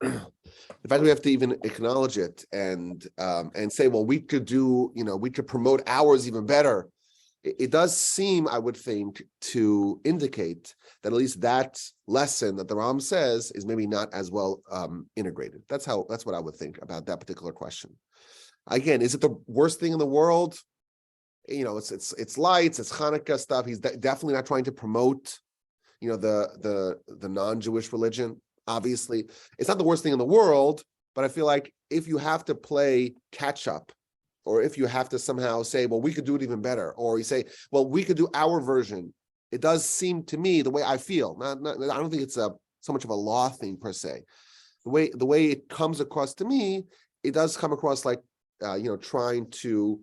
the fact we have to even acknowledge it and say, well, we could do, we could promote ours even better. It does seem, I would think, to indicate that at least that lesson that the Ram says is maybe not as well integrated. That's what I would think about that particular question. Again, is it the worst thing in the world? It's lights, it's Hanukkah stuff. He's definitely not trying to promote, the non-Jewish religion. Obviously, it's not the worst thing in the world, but I feel like if you have to play catch up, or if you have to somehow say, well, we could do it even better, or you say, well, we could do our version, it does seem to me, the way I feel, I don't think it's so much of a law thing per se. The way it comes across to me, it does come across like, trying to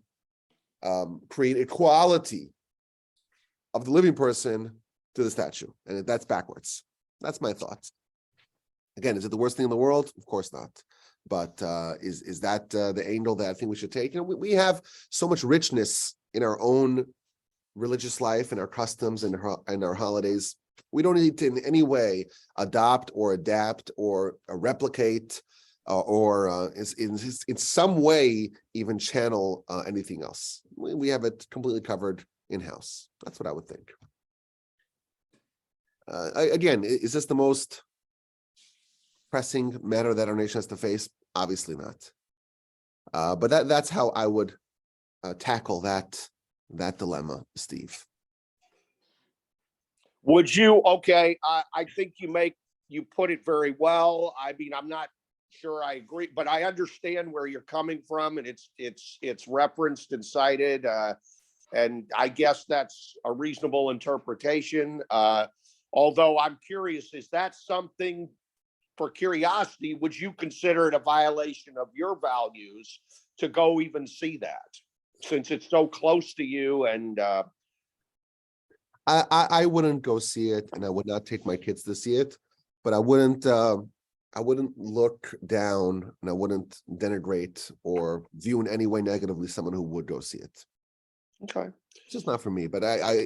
create equality of the living person to the statue, and that's backwards. That's my thoughts. Again, is it the worst thing in the world? Of course not. But is that the angle that I think we should take? We have so much richness in our own religious life and our customs and our holidays. We don't need to in any way adopt or adapt or replicate or in some way even channel anything else. We have it completely covered in-house. That's what I would think. Again, is this the most pressing matter that our nation has to face? Obviously not. But that's how I would tackle that dilemma, Steve. Would you? Okay, I think you put it very well. I mean, I'm not sure I agree, but I understand where you're coming from, and it's referenced and cited, and I guess that's a reasonable interpretation. Although I'm curious, is that something? For curiosity, would you consider it a violation of your values to go even see that, since it's so close to you? And I wouldn't go see it, and I would not take my kids to see it, but I wouldn't look down, and I wouldn't denigrate or view in any way negatively someone who would go see it. Okay. It's just not for me, but I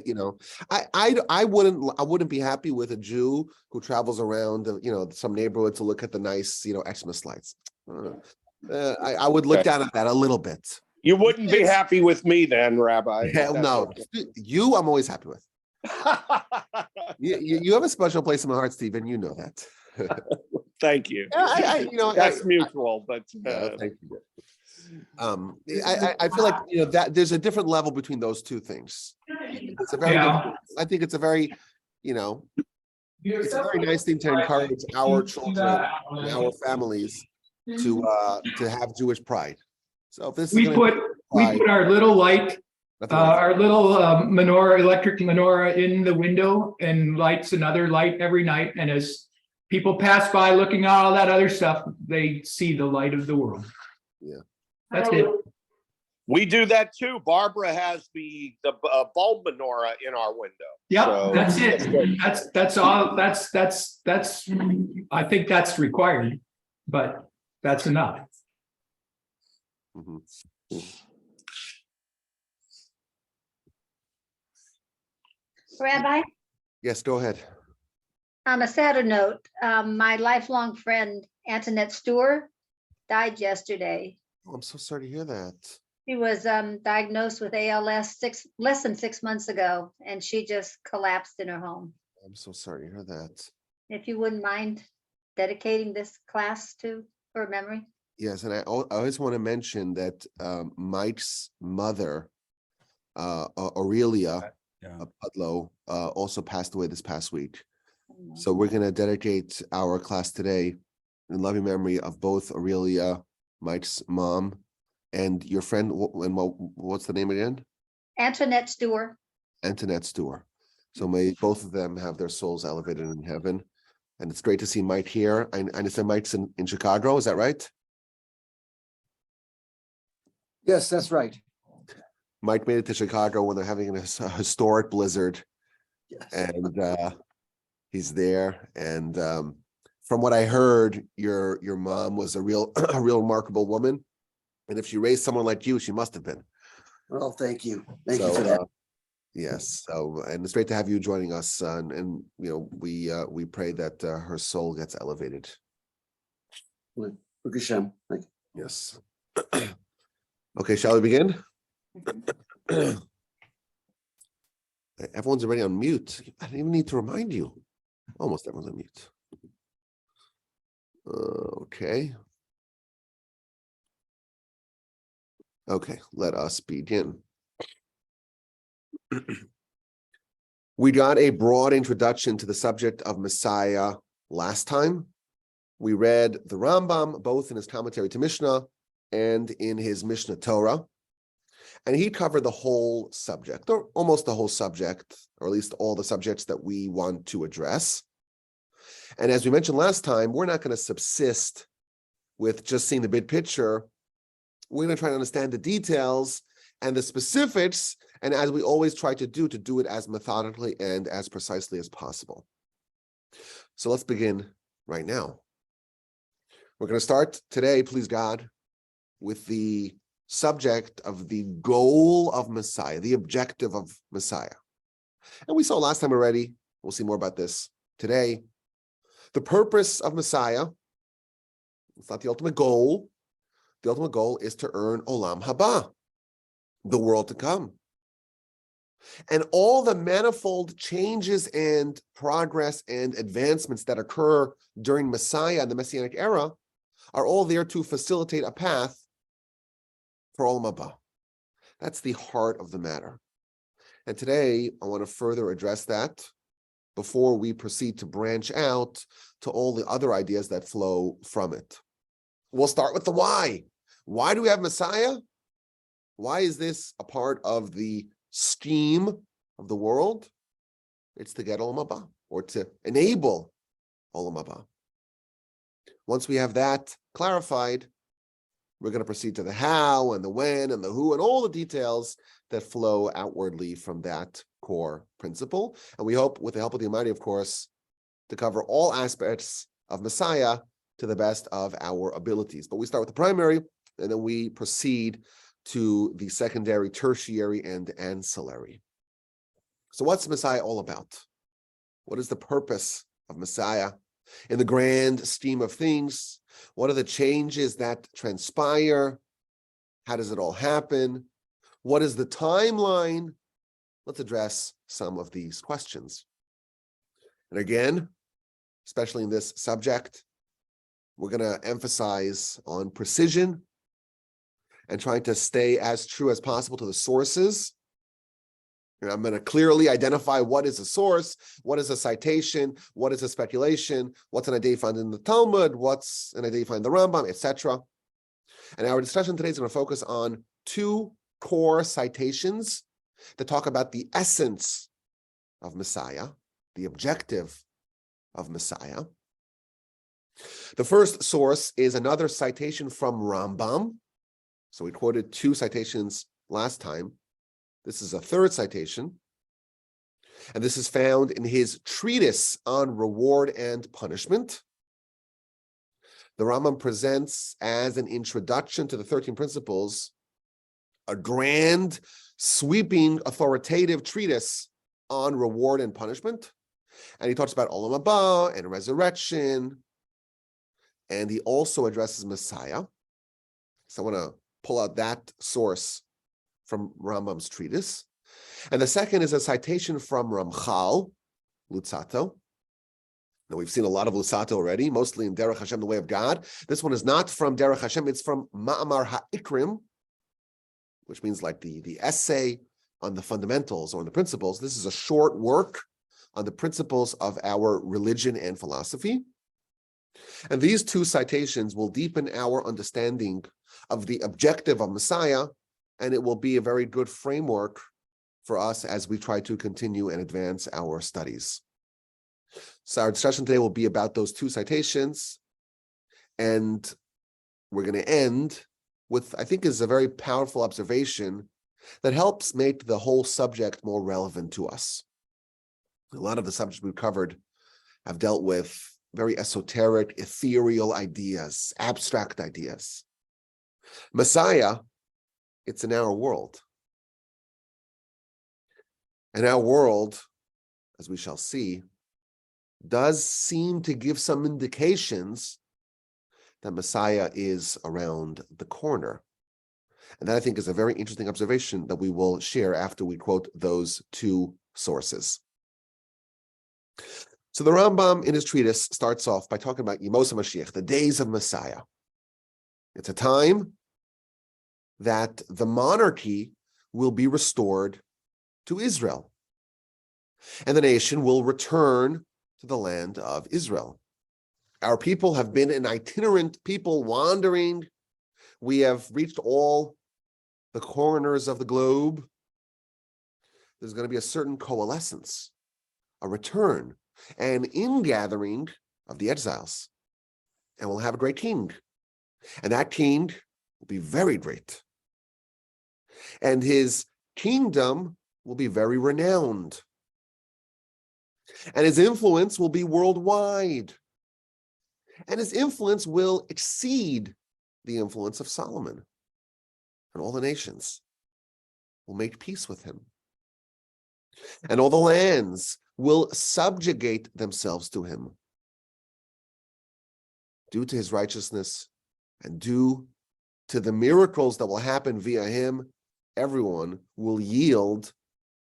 wouldn't be happy with a Jew who travels around, some neighborhood to look at the nice, Xmas lights. I would look down at that a little bit. You wouldn't be happy with me then, Rabbi. Hell no. Okay. You, I'm always happy with. You have a special place in my heart, Stephen. You know that. Thank you. That's mutual, but thank you. I feel like that there's a different level between those two things. It's a very I think it's a very it's a very nice thing to encourage our children and our families to have Jewish pride. So if this we put our little light, our little menorah, electric menorah in the window, and lights another light every night, and as people pass by looking at all that other stuff, they see the light of the world. Yeah. That's it. We do that too. Barbara has the bulb menorah in our window. Yeah, so that's it. That's all. That's. I think that's required, but that's enough. Mm-hmm. Rabbi? Yes, go ahead. On a sadder note, my lifelong friend Antoinette Stewart died yesterday. Oh, I'm so sorry to hear that. She was diagnosed with ALS less than 6 months ago, and she just collapsed in her home. I'm so sorry to hear that. If you wouldn't mind dedicating this class to her memory. Yes, and I always want to mention that Mike's mother, Aurelia Pudlow, also passed away this past week. Oh, so we're going to dedicate our class today in loving memory of both Aurelia, Mike's mom, and your friend. And what's the name again? Antoinette Stewart. Antoinette Stewart. So may both of them have their souls elevated in heaven. And it's great to see Mike here. I understand Mike's in Chicago. Is that right? Yes, that's right. Mike made it to Chicago when they're having a historic blizzard. Yes. And he's there. And from what I heard, your mom was a real remarkable woman. And if she raised someone like you, she must have been. Well, thank you. Thank you for that. Yes. So, and it's great to have you joining us. And we pray that her soul gets elevated. Baruch Hashem. Thank you. Yes. Okay, shall we begin? Everyone's already on mute. I didn't even need to remind you. Almost everyone's on mute. Okay. Okay, let us begin. We got a broad introduction to the subject of Messiah last time. We read the Rambam, both in his commentary to Mishnah and in his Mishnah Torah. And he covered the whole subject, or almost the whole subject, or at least all the subjects that we want to address. And as we mentioned last time, we're not going to subsist with just seeing the big picture. We're going to try to understand the details and the specifics, and as we always try to do it as methodically and as precisely as possible. So let's begin right now. We're going to start today, please God, with the subject of the goal of Messiah, the objective of Messiah. And we saw last time already, we'll see more about this today. The purpose of Messiah, it's not the ultimate goal. The ultimate goal is to earn Olam Haba, the world to come. And all the manifold changes and progress and advancements that occur during Messiah and the Messianic era are all there to facilitate a path for Olam Haba. That's the heart of the matter. And today, I want to further address that before we proceed to branch out to all the other ideas that flow from it. We'll start with the why. Why do we have Messiah? Why is this a part of the scheme of the world? It's to get Olam Haba, or to enable Olam Haba. Once we have that clarified, we're going to proceed to the how and the when and the who and all the details that flow outwardly from that core principle. And we hope, with the help of the Almighty, of course, to cover all aspects of Messiah to the best of our abilities. But we start with the primary, and then we proceed to the secondary, tertiary, and ancillary. So what's Messiah all about? What is the purpose of Messiah in the grand scheme of things? What are the changes that transpire? How does it all happen? What is the timeline? Let's address some of these questions. And again, especially in this subject, we're going to emphasize on precision and trying to stay as true as possible to the sources. And I'm going to clearly identify what is a source, what is a citation, what is a speculation, what's an idea found in the Talmud, what's an idea found in the Rambam, etc. And our discussion today is going to focus on two core citations that talk about the essence of Messiah, the objective of Messiah. The first source is another citation from Rambam. So we quoted two citations last time. This is a third citation. And this is found in his treatise on reward and punishment. The Rambam presents as an introduction to the 13 principles a grand, sweeping, authoritative treatise on reward and punishment. And he talks about Olam Haba and resurrection. And he also addresses Messiah. So I want to pull out that source from Rambam's treatise. And the second is a citation from Ramchal, Lutzato. Now, we've seen a lot of Lutzato already, mostly in Derech Hashem, the way of God. This one is not from Derech Hashem, it's from Ma'amar Ha'ikrim, which means like the essay on the fundamentals or on the principles. This is a short work on the principles of our religion and philosophy. And these two citations will deepen our understanding of the objective of Messiah, and it will be a very good framework for us as we try to continue and advance our studies. So our discussion today will be about those two citations, and we're going to end with, I think, is a very powerful observation that helps make the whole subject more relevant to us. A lot of the subjects we've covered have dealt with very esoteric, ethereal ideas, abstract ideas. Messiah, it's in our world. And our world, as we shall see, does seem to give some indications that Messiah is around the corner. And that, I think, is a very interesting observation that we will share after we quote those two sources. So the Rambam in his treatise starts off by talking about Yemos HaMashiach, the days of Messiah. It's a time that the monarchy will be restored to Israel, and the nation will return to the land of Israel. Our people have been an itinerant people wandering. We have reached all the corners of the globe. There's going to be a certain coalescence, a return, an ingathering of the exiles. And we'll have a great king. And that king will be very great. And his kingdom will be very renowned. And his influence will be worldwide. And his influence will exceed the influence of Solomon. And all the nations will make peace with him. And all the lands will subjugate themselves to him. Due to his righteousness and due to the miracles that will happen via him, everyone will yield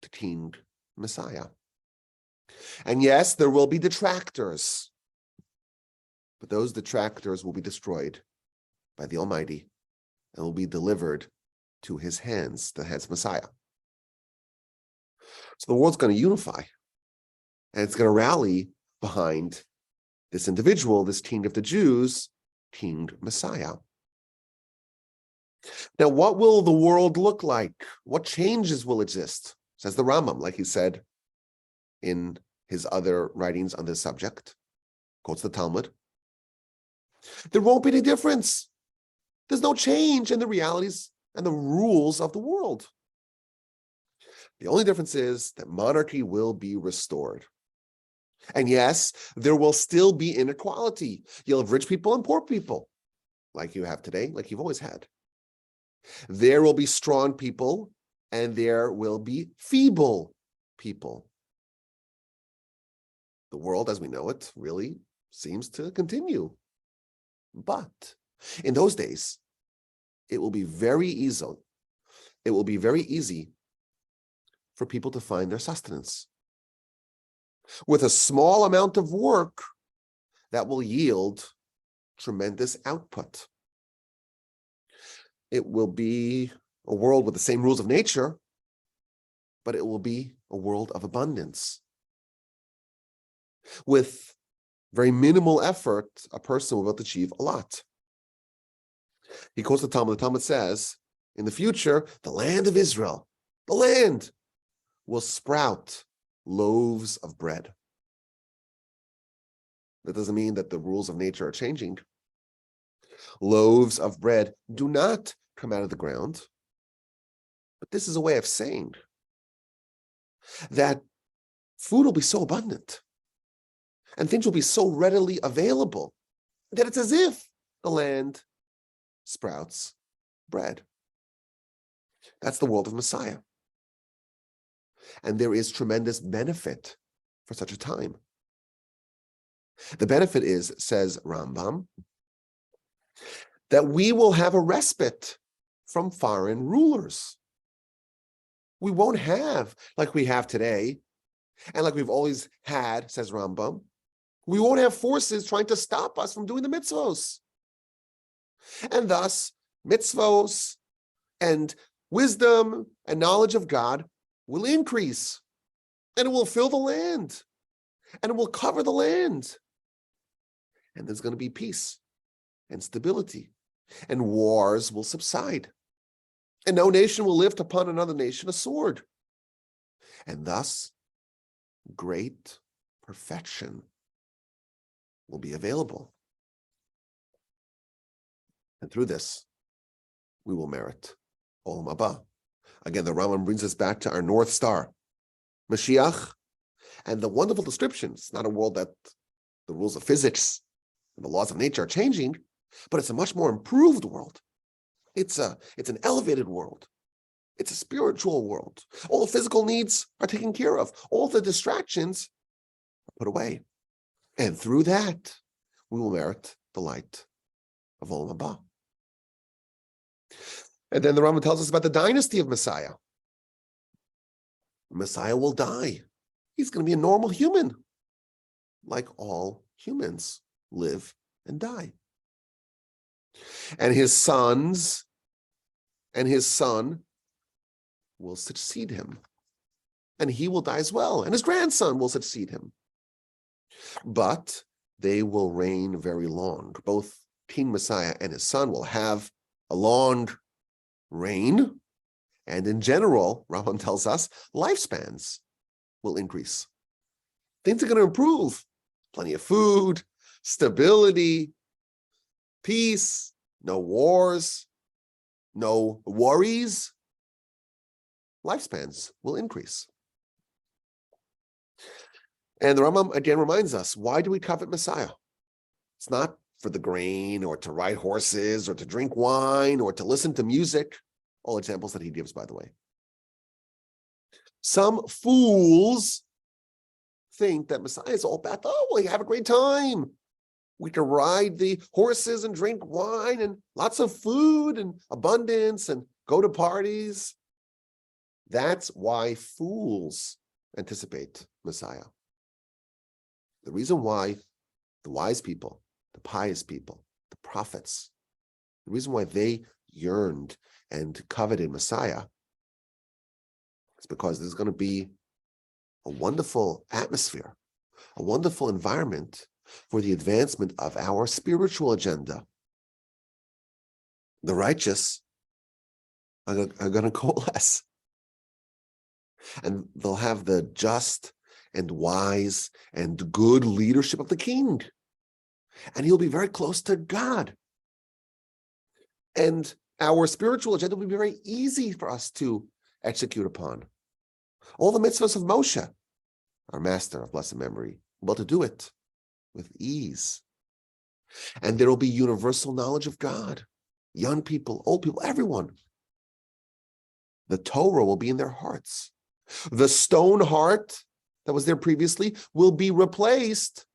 to King Messiah. And yes, there will be detractors, but those detractors will be destroyed by the Almighty and will be delivered to his hands, the hands of Messiah. So the world's going to unify, and it's going to rally behind this individual, this King of the Jews, King Messiah. Now, what will the world look like? What changes will exist? Says the Rambam, like he said in his other writings on this subject, quotes the Talmud. There won't be any difference. There's no change in the realities and the rules of the world. The only difference is that monarchy will be restored. And yes, there will still be inequality. You'll have rich people and poor people, like you have today, like you've always had. There will be strong people, and there will be feeble people. The world as we know it really seems to continue. But in those days, it will be very easy. It will be very easy for people to find their sustenance. With a small amount of work, that will yield tremendous output. It will be a world with the same rules of nature, but it will be a world of abundance. With very minimal effort, a person will be able to achieve a lot. He quotes the Talmud. The Talmud says, in the future, the land of Israel, the land, will sprout loaves of bread. That doesn't mean that the rules of nature are changing. Loaves of bread do not come out of the ground. But this is a way of saying that food will be so abundant and things will be so readily available that it's as if the land sprouts bread. That's the world of Messiah. And there is tremendous benefit for such a time. The benefit is, says Rambam, that we will have a respite from foreign rulers. We won't have, like we have today, and like we've always had, says Rambam, we won't have forces trying to stop us from doing the mitzvos. And thus, mitzvos and wisdom and knowledge of God will increase, and it will fill the land, and it will cover the land. And there's going to be peace and stability, and wars will subside. And no nation will lift upon another nation a sword. And thus, great perfection will be available. And through this, we will merit Olam Haba. Again, the Rambam brings us back to our North Star, Mashiach, and the wonderful description. It's not a world that the rules of physics and the laws of nature are changing, but it's a much more improved world. It's an elevated world. It's a spiritual world. All the physical needs are taken care of. All the distractions are put away. And through that, we will merit the light of Olam Haba. And then the Rambam tells us about the dynasty of Messiah. Messiah will die. He's going to be a normal human, like all humans live and die. And his son will succeed him. And he will die as well. And his grandson will succeed him. But they will reign very long. Both King Messiah and his son will have a long reign. And in general, Rambam tells us, lifespans will increase. Things are going to improve. Plenty of food, stability, peace, no wars, no worries. Lifespans will increase. And the Rambam again reminds us, why do we covet Messiah? It's not for the grain or to ride horses or to drink wine or to listen to music. All examples that he gives, by the way. Some fools think that Messiah is all about, oh, well, you have a great time. We can ride the horses and drink wine and lots of food and abundance and go to parties. That's why fools anticipate Messiah. The reason why the wise people, the pious people, the prophets, the reason why they yearned and coveted Messiah is because there's going to be a wonderful atmosphere, a wonderful environment for the advancement of our spiritual agenda. The righteous are going to coalesce, and they'll have the just and wise and good leadership of the king, and he'll be very close to God. And our spiritual agenda will be very easy for us to execute upon. All the mitzvahs of Moshe, our master of blessed memory, will to do it with ease. And there will be universal knowledge of God. Young people, old people, everyone. The Torah will be in their hearts. The stone heart that was there previously will be replaced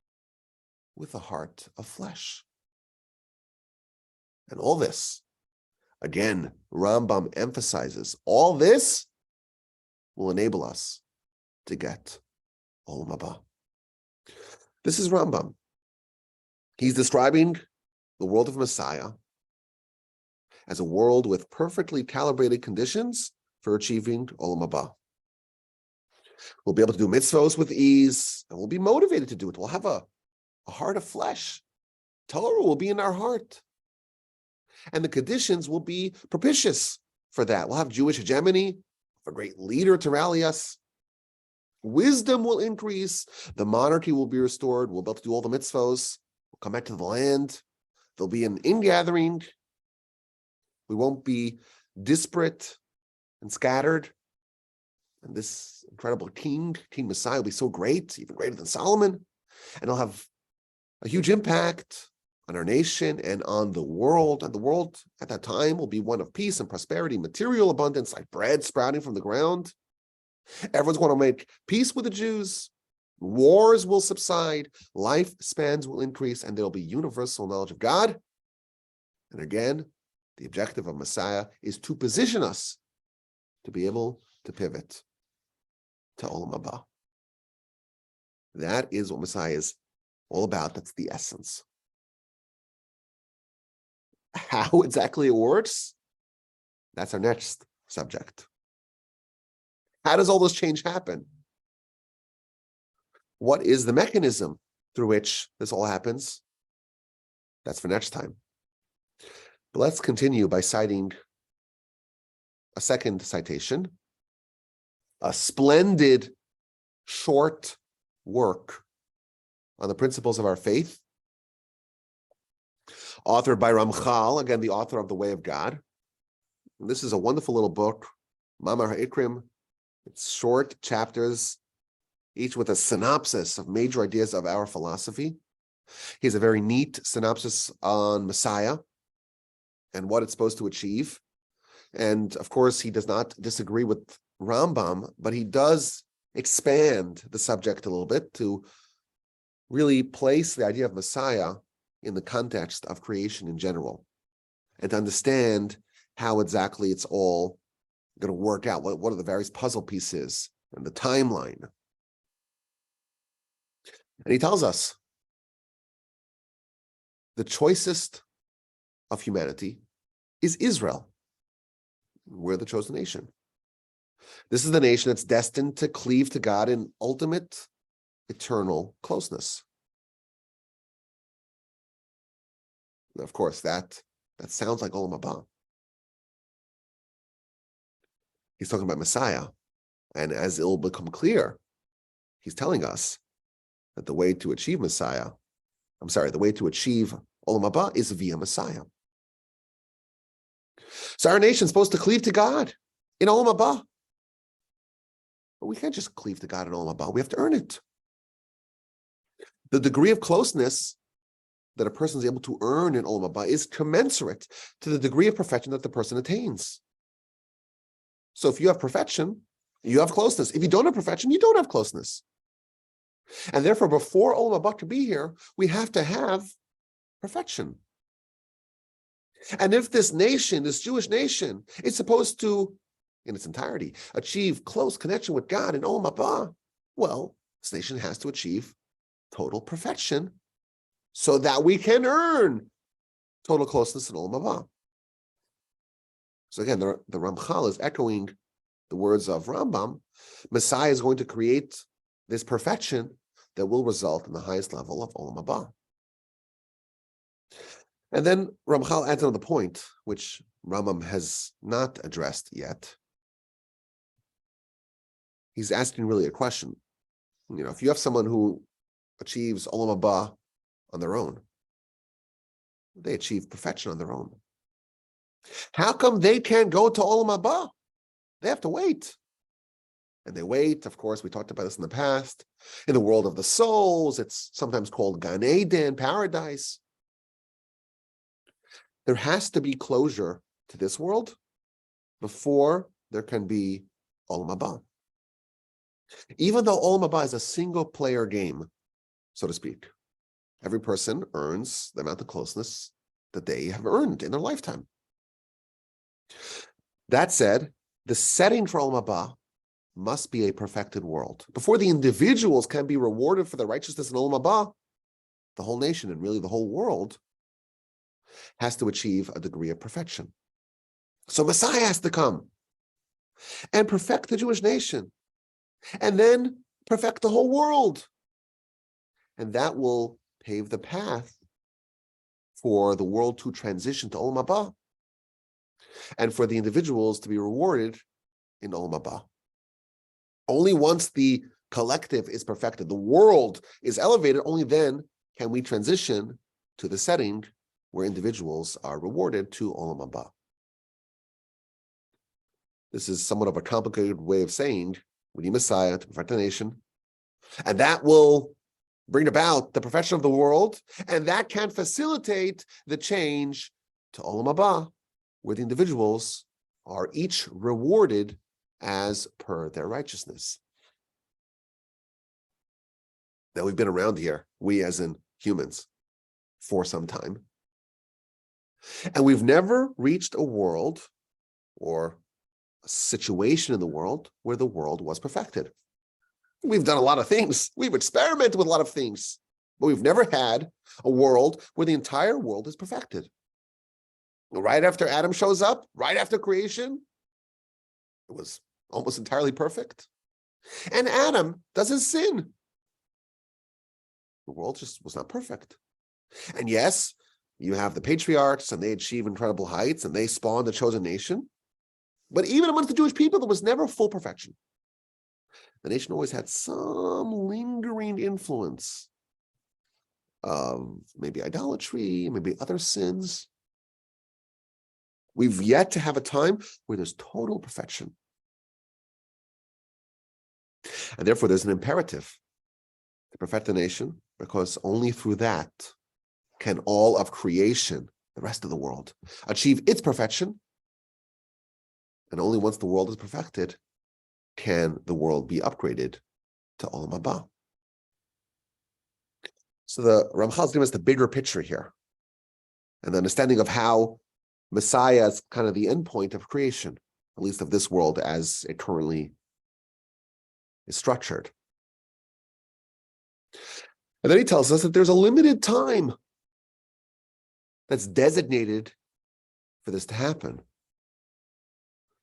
with a heart of flesh. And all this, again, Rambam emphasizes, all this will enable us to get Olam Haba. This is Rambam. He's describing the world of Messiah as a world with perfectly calibrated conditions for achieving Olam Haba. We'll be able to do mitzvos with ease, and we'll be motivated to do it. We'll have a heart of flesh. Torah will be in our heart. And the conditions will be propitious for that. We'll have Jewish hegemony, a great leader to rally us. Wisdom will increase. The monarchy will be restored. We'll be able to do all the mitzvos. We'll come back to the land. There'll be an ingathering. We won't be disparate and scattered. And this incredible King Messiah, will be so great, even greater than Solomon. And he'll have a huge impact on our nation and on the world. And the world at that time will be one of peace and prosperity, material abundance, like bread sprouting from the ground. Everyone's going to make peace with the Jews. Wars will subside. Lifespans will increase, and there will be universal knowledge of God. And again, the objective of Messiah is to position us to be able to pivot to Olam Haba. That is what Messiah is all about. That's the essence. How exactly it works, that's our next subject. How does all this change happen? What is the mechanism through which this all happens? That's for next time. But let's continue by citing a second citation, a splendid short work on the principles of our faith, authored by Ramchal, again, the author of The Way of God. And this is a wonderful little book, Mamar HaIkrim. It's short chapters, each with a synopsis of major ideas of our philosophy. He has a very neat synopsis on Messiah and what it's supposed to achieve. And of course, he does not disagree with Rambam, but he does expand the subject a little bit to really place the idea of Messiah in the context of creation in general, and to understand how exactly it's all going to work out. What are the various puzzle pieces and the timeline? And he tells us the choicest of humanity is Israel. We're the chosen nation. This is the nation that's destined to cleave to God in ultimate, eternal closeness. Now, of course, that sounds like Olam Haba. He's talking about Messiah. And as it will become clear, he's telling us that the way to achieve the way to achieve Olam Haba is via Messiah. So our nation is supposed to cleave to God in Olam Haba. But we can't just cleave to God in Olam Haba. We have to earn it. The degree of closeness that a person is able to earn in Olam Haba is commensurate to the degree of perfection that the person attains. So if you have perfection, you have closeness. If you don't have perfection, you don't have closeness. And therefore, before Olam Haba can be here, we have to have perfection. And if this nation, this Jewish nation, is supposed to, in its entirety, achieve close connection with God in Olam Haba, well, this nation has to achieve total perfection so that we can earn total closeness in Olam Haba. So again, the Ramchal is echoing the words of Rambam. Messiah is going to create this perfection that will result in the highest level of Olam Haba. And then Ramchal adds another point, which Rambam has not addressed yet. He's asking really a question. If you have someone who achieves Olam Haba on their own, they achieve perfection on their own. How come they can't go to Olam Haba? They have to wait. And they wait, of course, we talked about this in the past. In the world of the souls, it's sometimes called Gan Eden, paradise. There has to be closure to this world before there can be Olam Haba. Even though Olam Haba is a single-player game, so to speak, every person earns the amount of closeness that they have earned in their lifetime. That said, the setting for Olam Haba must be a perfected world. Before the individuals can be rewarded for their righteousness in Olam Haba, the whole nation and really the whole world has to achieve a degree of perfection. So Messiah has to come and perfect the Jewish nation and then perfect the whole world. And that will pave the path for the world to transition to Olam Haba and for the individuals to be rewarded in Olam Haba. Only once the collective is perfected, the world is elevated, only then can we transition to the setting where individuals are rewarded to Olam Haba. This is somewhat of a complicated way of saying we need Messiah to perfect the nation, and that will bring about the perfection of the world, and that can facilitate the change to Olam Haba, where the individuals are each rewarded as per their righteousness. Now, we've been around here, we as in humans, for some time. And we've never reached a world or a situation in the world where the world was perfected. We've done a lot of things. We've experimented with a lot of things, but we've never had a world where the entire world is perfected. Right after Adam shows up, right after creation, it was almost entirely perfect. And Adam doesn't sin. The world just was not perfect. And yes, you have the patriarchs and they achieve incredible heights and they spawn the chosen nation. But even amongst the Jewish people, there was never full perfection. The nation always had some lingering influence of maybe idolatry, maybe other sins. We've yet to have a time where there's total perfection. And therefore, there's an imperative to perfect the nation, because only through that can all of creation, the rest of the world, achieve its perfection. And only once the world is perfected can the world be upgraded to Olam Haba. So the Ramchal is giving us the bigger picture here, and the understanding of how Messiah is kind of the end point of creation, at least of this world as it currently is structured. And then he tells us that there's a limited time that's designated for this to happen.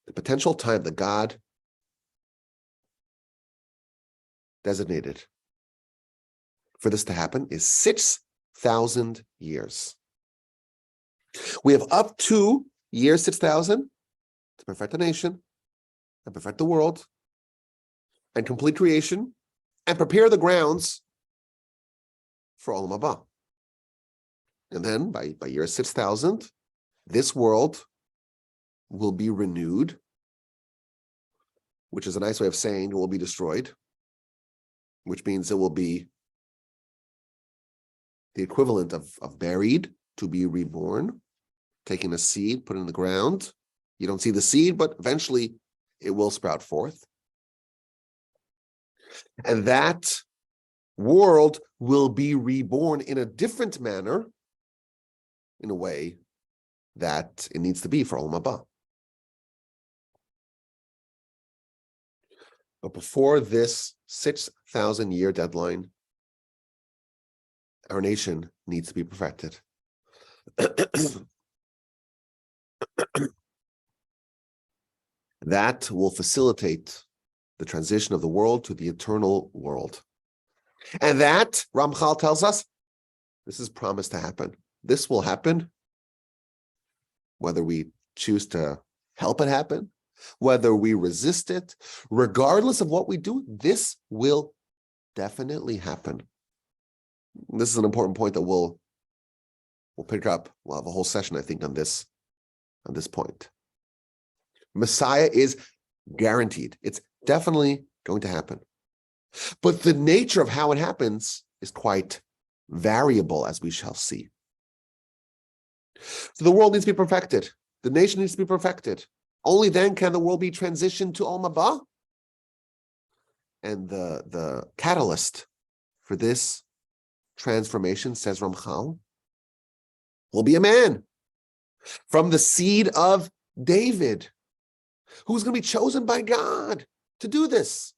The potential time that God designated for this to happen is 6,000 years. We have up to year 6,000 to perfect the nation and perfect the world and complete creation and prepare the grounds for Olam Haba. And then by year 6,000, this world will be renewed, which is a nice way of saying it will be destroyed, which means it will be the equivalent of buried, to be reborn, taking a seed, put it in the ground. You don't see the seed, but eventually it will sprout forth. And that world will be reborn in a different manner, in a way that it needs to be for Olam Haba. But before this 6,000-year deadline, our nation needs to be perfected. That will facilitate the transition of the world to the eternal world. And that, Ramchal tells us, this is promised to happen. This will happen whether we choose to help it happen, whether we resist it, regardless of what we do, this will definitely happen. This is an important point that we'll pick up. We'll have a whole session, I think, on this point. Messiah is guaranteed. It's definitely going to happen. But the nature of how it happens is quite variable, as we shall see. So the world needs to be perfected. The nation needs to be perfected. Only then can the world be transitioned to Olam Haba. And the catalyst for this transformation, says Ramchal, will be a man from the seed of David, who's going to be chosen by God to do this.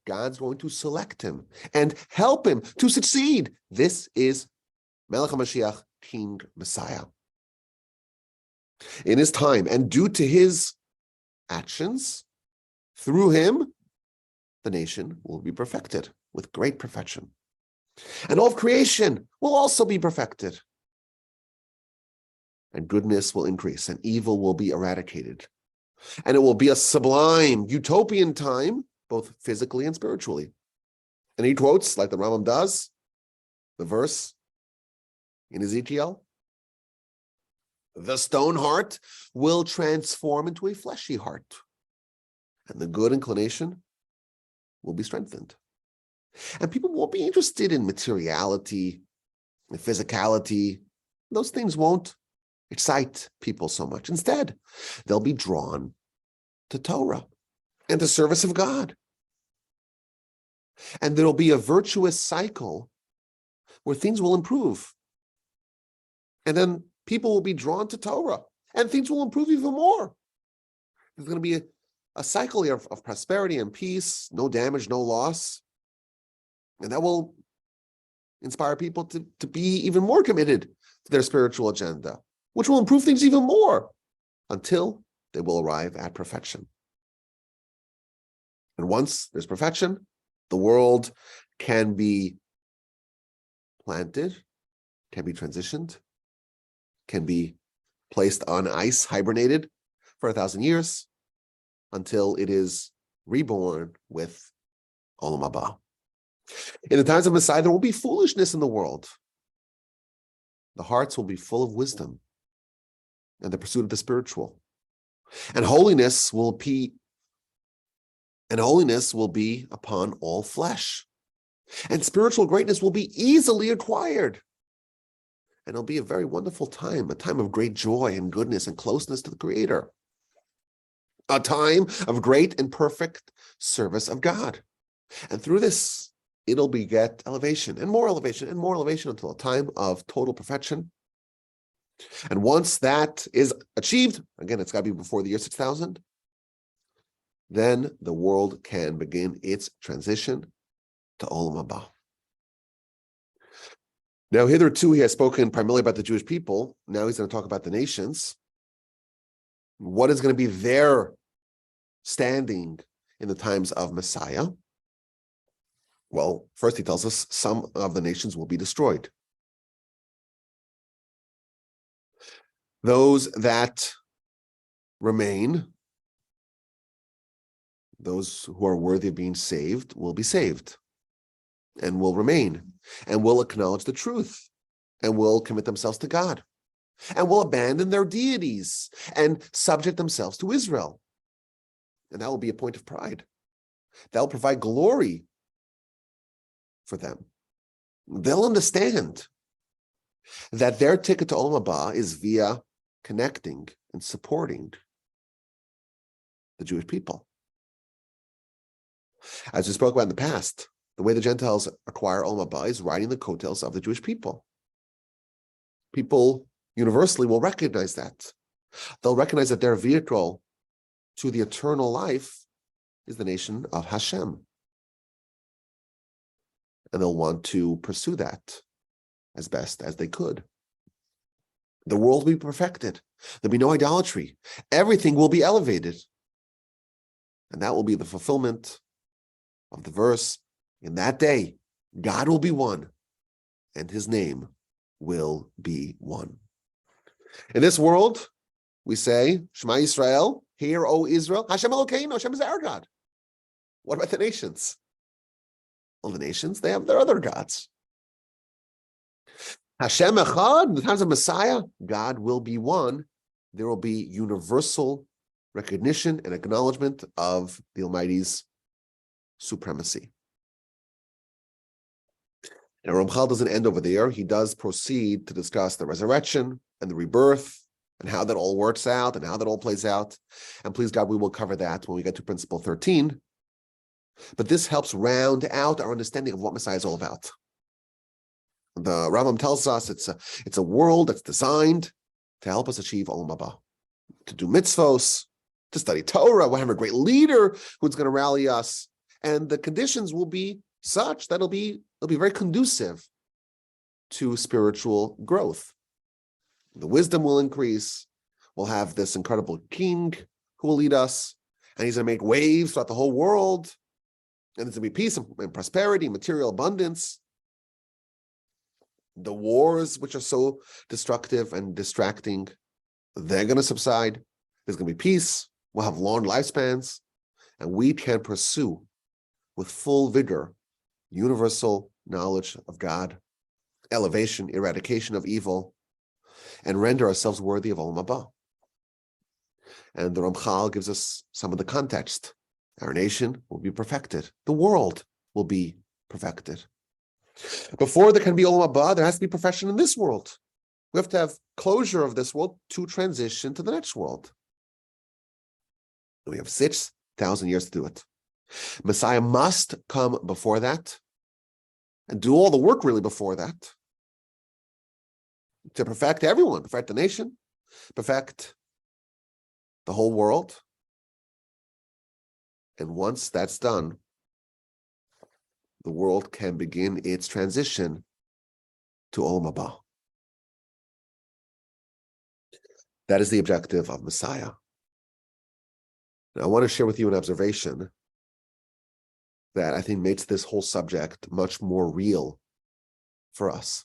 God's going to select him and help him to succeed. This is Melech HaMashiach, King Messiah. In his time and due to his actions, through him, the nation will be perfected with great perfection. And all of creation will also be perfected. And goodness will increase and evil will be eradicated. And it will be a sublime, utopian time, both physically and spiritually. And he quotes, like the Rambam does, the verse in Ezekiel, the stone heart will transform into a fleshy heart, and the good inclination will be strengthened. And people won't be interested in materiality and physicality. Those things won't excite people so much. Instead, they'll be drawn to Torah and the service of God. And there'll be a virtuous cycle where things will improve. And then people will be drawn to Torah and things will improve even more. There's going to be a cycle here of prosperity and peace, no damage, no loss. And that will inspire people to be even more committed to their spiritual agenda, which will improve things even more until they will arrive at perfection. And once there's perfection, the world can be planted, can be transitioned, can be placed on ice, hibernated for 1,000 years until it is reborn with Olam Haba. In the times of Messiah, there will be foolishness in the world. The hearts will be full of wisdom and the pursuit of the spiritual. And holiness will be upon all flesh. And spiritual greatness will be easily acquired. And it'll be a very wonderful time, a time of great joy and goodness and closeness to the Creator. A time of great and perfect service of God. And through this it'll beget elevation and more elevation and more elevation until a time of total perfection. And once that is achieved, again, it's got to be before the year 6000, then the world can begin its transition to Olam Haba. Now, hitherto, he has spoken primarily about the Jewish people. Now he's going to talk about the nations. What is going to be their standing in the times of Messiah? Well, first he tells us some of the nations will be destroyed. Those that remain, those who are worthy of being saved, will be saved and will remain and will acknowledge the truth and will commit themselves to God and will abandon their deities and subject themselves to Israel. And that will be a point of pride. That will provide glory for them. They'll understand that their ticket to Olam Haba is via connecting and supporting the Jewish people. As we spoke about in the past, the way the Gentiles acquire Olam Haba is riding the coattails of the Jewish people. People universally will recognize that. They'll recognize that their vehicle to the eternal life is the nation of Hashem. And they'll want to pursue that as best as they could. The world will be perfected. There'll be no idolatry. Everything will be elevated. And that will be the fulfillment of the verse. In that day, God will be one, and his name will be one. In this world, we say, Shema Yisrael, hear, O Israel, Hashem Elokeinu, Hashem is our God. What about the nations? Well, the nations, they have their other gods. Hashem Echad, in the times of Messiah, God will be one. There will be universal recognition and acknowledgement of the Almighty's supremacy. Now, Ramchal doesn't end over there. He does proceed to discuss the resurrection and the rebirth and how that all works out and how that all plays out. And please God, we will cover that when we get to principle 13. But this helps round out our understanding of what Messiah is all about. The Rambam tells us it's a world that's designed to help us achieve Olam Haba, to do mitzvos, to study Torah. We'll have a great leader who's going to rally us, and the conditions will be such that it'll be very conducive to spiritual growth. The wisdom will increase. We'll have this incredible king who will lead us, and he's going to make waves throughout the whole world. And there's going to be peace and prosperity, material abundance. The wars, which are so destructive and distracting, they're going to subside. There's going to be peace. We'll have long lifespans. And we can pursue with full vigor universal knowledge of God, elevation, eradication of evil, and render ourselves worthy of Olam Haba. And the Ramchal gives us some of the context. Our nation will be perfected. The world will be perfected. Before there can be Olam Haba, there has to be perfection in this world. We have to have closure of this world to transition to the next world. We have 6,000 years to do it. Messiah must come before that and do all the work really before that to perfect everyone, perfect the nation, perfect the whole world. And once that's done, the world can begin its transition to Olam Haba. That is the objective of Messiah. Now, I want to share with you an observation that I think makes this whole subject much more real for us.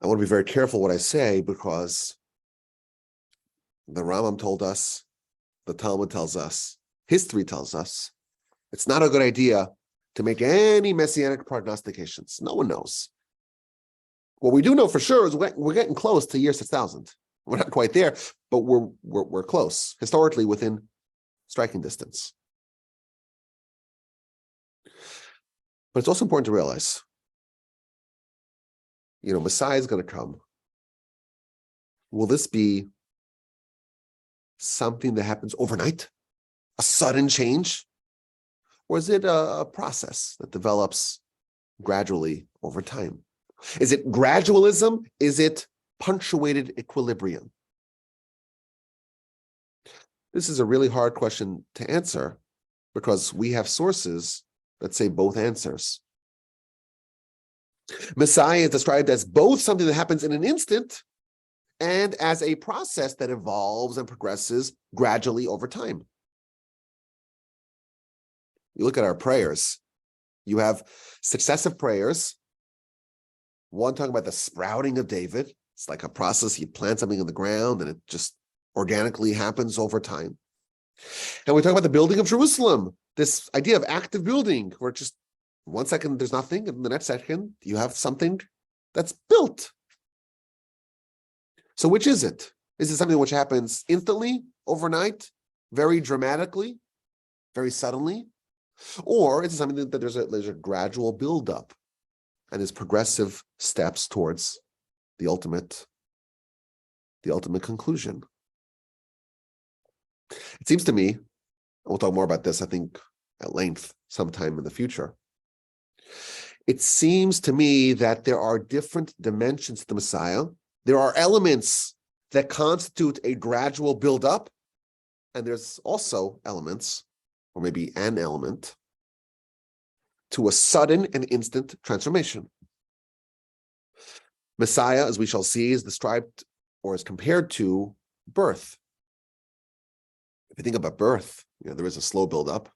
I want to be very careful what I say because the Rambam told us, the Talmud tells us, history tells us, it's not a good idea to make any messianic prognostications. No one knows. What we do know for sure is we're getting close to year 6000. We're not quite there, but we're close, historically within striking distance. But it's also important to realize, Messiah is going to come. Will this be something that happens overnight? A sudden change? Or is it a process that develops gradually over time? Is it gradualism? Is it punctuated equilibrium? This is a really hard question to answer because we have sources that say both answers. Messiah is described as both something that happens in an instant and as a process that evolves and progresses gradually over time. You look at our prayers, you have successive prayers, one talking about the sprouting of David. It's like a process, you plant something in the ground and it just organically happens over time. And we talk about the building of Jerusalem, this idea of active building, where just 1 second there's nothing, and the next second you have something that's built. So which is it? Is it something which happens instantly, overnight, very dramatically, very suddenly? Or is it something that there's a gradual buildup and there's progressive steps towards the ultimate conclusion? It seems to me, and we'll talk more about this, I think, at length sometime in the future. It seems to me that there are different dimensions to the Messiah. There are elements that constitute a gradual buildup, and there's also elements, or maybe an element, to a sudden and instant transformation. Messiah, as we shall see, is described or is compared to birth. If you think about birth, there is a slow buildup,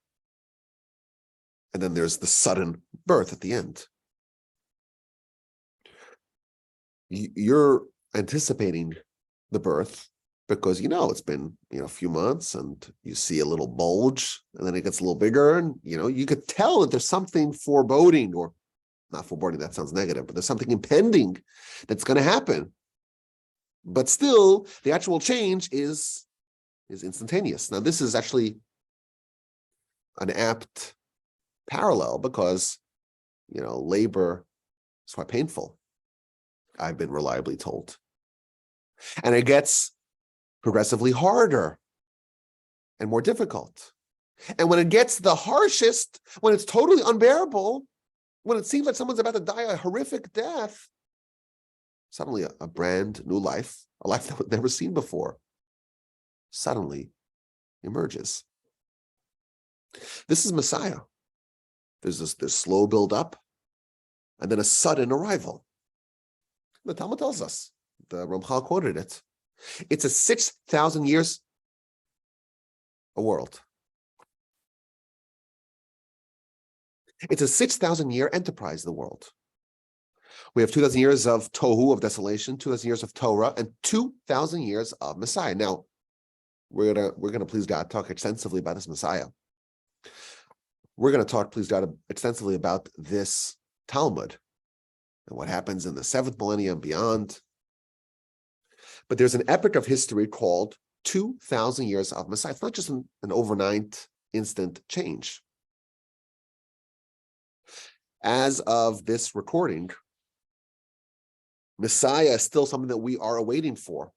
and then there's the sudden birth at the end. You're anticipating the birth because it's been a few months, and you see a little bulge, and then it gets a little bigger, and you could tell that there's something foreboding, or not foreboding, that sounds negative, but there's something impending that's going to happen. But still, the actual change is instantaneous. Now, this is actually an apt parallel because labor is quite painful, I've been reliably told, and it gets progressively harder and more difficult. And when it gets the harshest, when it's totally unbearable, when it seems like someone's about to die a horrific death, suddenly a brand new life, a life that was never seen before, suddenly emerges. This is Messiah. There's this slow build up and then a sudden arrival. The Talmud tells us, the Ramchal quoted it, it's a 6,000 years a world. It's a 6,000 year enterprise, the world. We have 2,000 years of tohu, of desolation, 2,000 years of Torah, and 2,000 years of Messiah. Now, we're gonna please God talk extensively about this Messiah. We're gonna talk, please God, extensively about this Talmud and what happens in the 7th millennium beyond. But there's an epic of history called 2,000 years of Messiah. It's not just an overnight, instant change. As of this recording, Messiah is still something that we are awaiting for.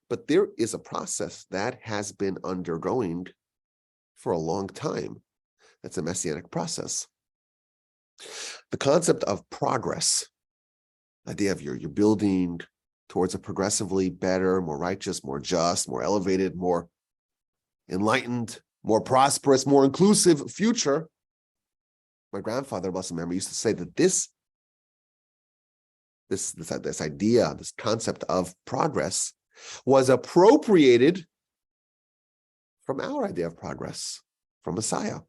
But there is a process that has been undergoing for a long time. That's a messianic process. The concept of progress, the idea of you're building towards a progressively better, more righteous, more just, more elevated, more enlightened, more prosperous, more inclusive future. My grandfather, blessed memory, used to say that this idea, this concept of progress was appropriated from our idea of progress, from Messiah.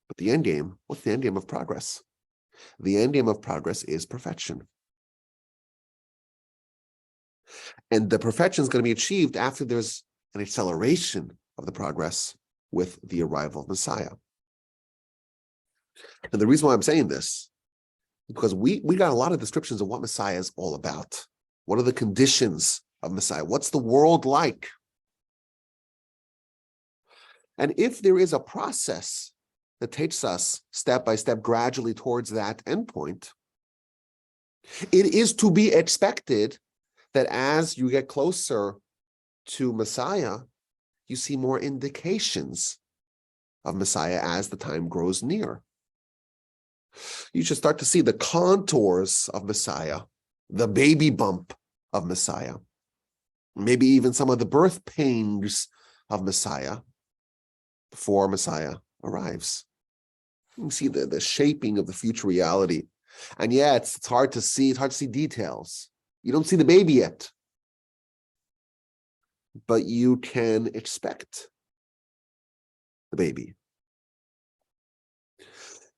But the end game, what's the end game of progress? The end game of progress is perfection. And the perfection is going to be achieved after there's an acceleration of the progress with the arrival of Messiah. And the reason why I'm saying this is because we got a lot of descriptions of what Messiah is all about. What are the conditions of Messiah? What's the world like? And if there is a process that takes us step by step gradually towards that endpoint, it is to be expected that as you get closer to Messiah, you see more indications of Messiah as the time grows near. You should start to see the contours of Messiah, the baby bump of Messiah, maybe even some of the birth pains of Messiah before Messiah arrives. You see the shaping of the future reality. And yeah, it's hard to see, details. You don't see the baby yet, but you can expect the baby.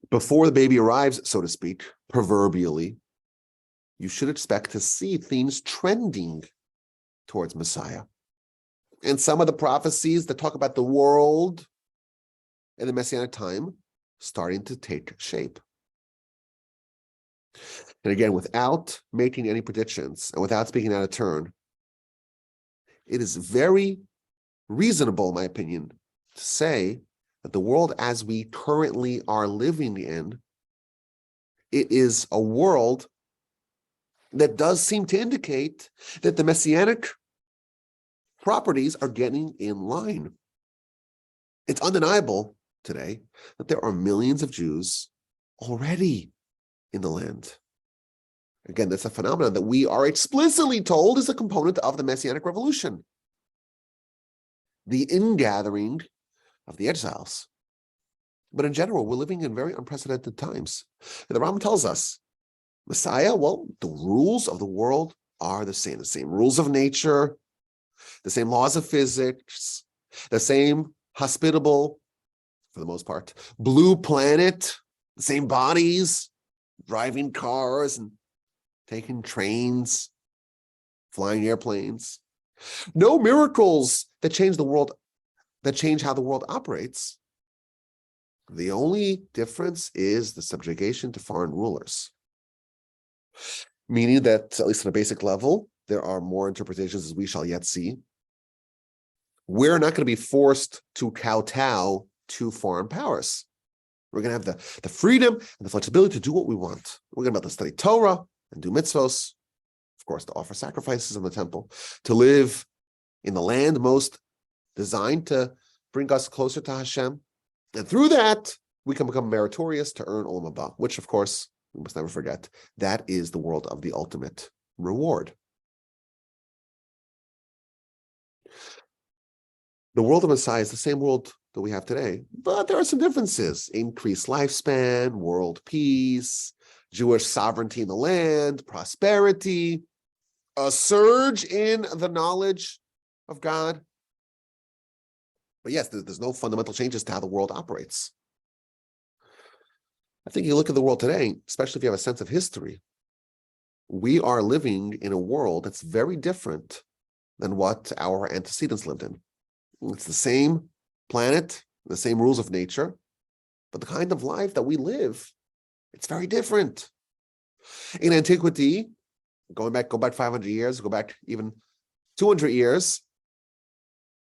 Before the baby arrives, so to speak, proverbially, you should expect to see things trending towards Messiah. And some of the prophecies that talk about the world in the Messianic time starting to take shape. And again, without making any predictions and without speaking out of turn, it is very reasonable, in my opinion, to say that the world as we currently are living in, it is a world that does seem to indicate that the Messianic properties are getting in line. It's undeniable today that there are millions of Jews already in the land. Again, that's a phenomenon that we are explicitly told is a component of the Messianic Revolution. The ingathering of the exiles. But in general, we're living in very unprecedented times. And the Rambam tells us, Messiah, well, the rules of the world are the same rules of nature, the same laws of physics, the same hospitable, for the most part, blue planet, the same bodies, driving cars and taking trains, flying airplanes. No miracles that change the world, that change how the world operates. The only difference is the subjugation to foreign rulers. Meaning that, at least on a basic level, there are more interpretations as we shall yet see. We're not going to be forced to kowtow to foreign powers. We're going to have the freedom and the flexibility to do what we want. We're going to be able to study Torah and do mitzvos, of course, to offer sacrifices in the temple, to live in the land most designed to bring us closer to Hashem. And through that, we can become meritorious to earn Olam Haba, which, of course, we must never forget, that is the world of the ultimate reward. The world of Messiah is the same world that we have today, but there are some differences. Increased lifespan, world peace, Jewish sovereignty in the land, prosperity, a surge in the knowledge of God. But yes, there's no fundamental changes to how the world operates. I think you look at the world today, especially if you have a sense of history, we are living in a world that's very different than what our antecedents lived in. It's the same planet, the same rules of nature, but the kind of life that we live, it's very different. In antiquity, go back 500 years, go back even 200 years,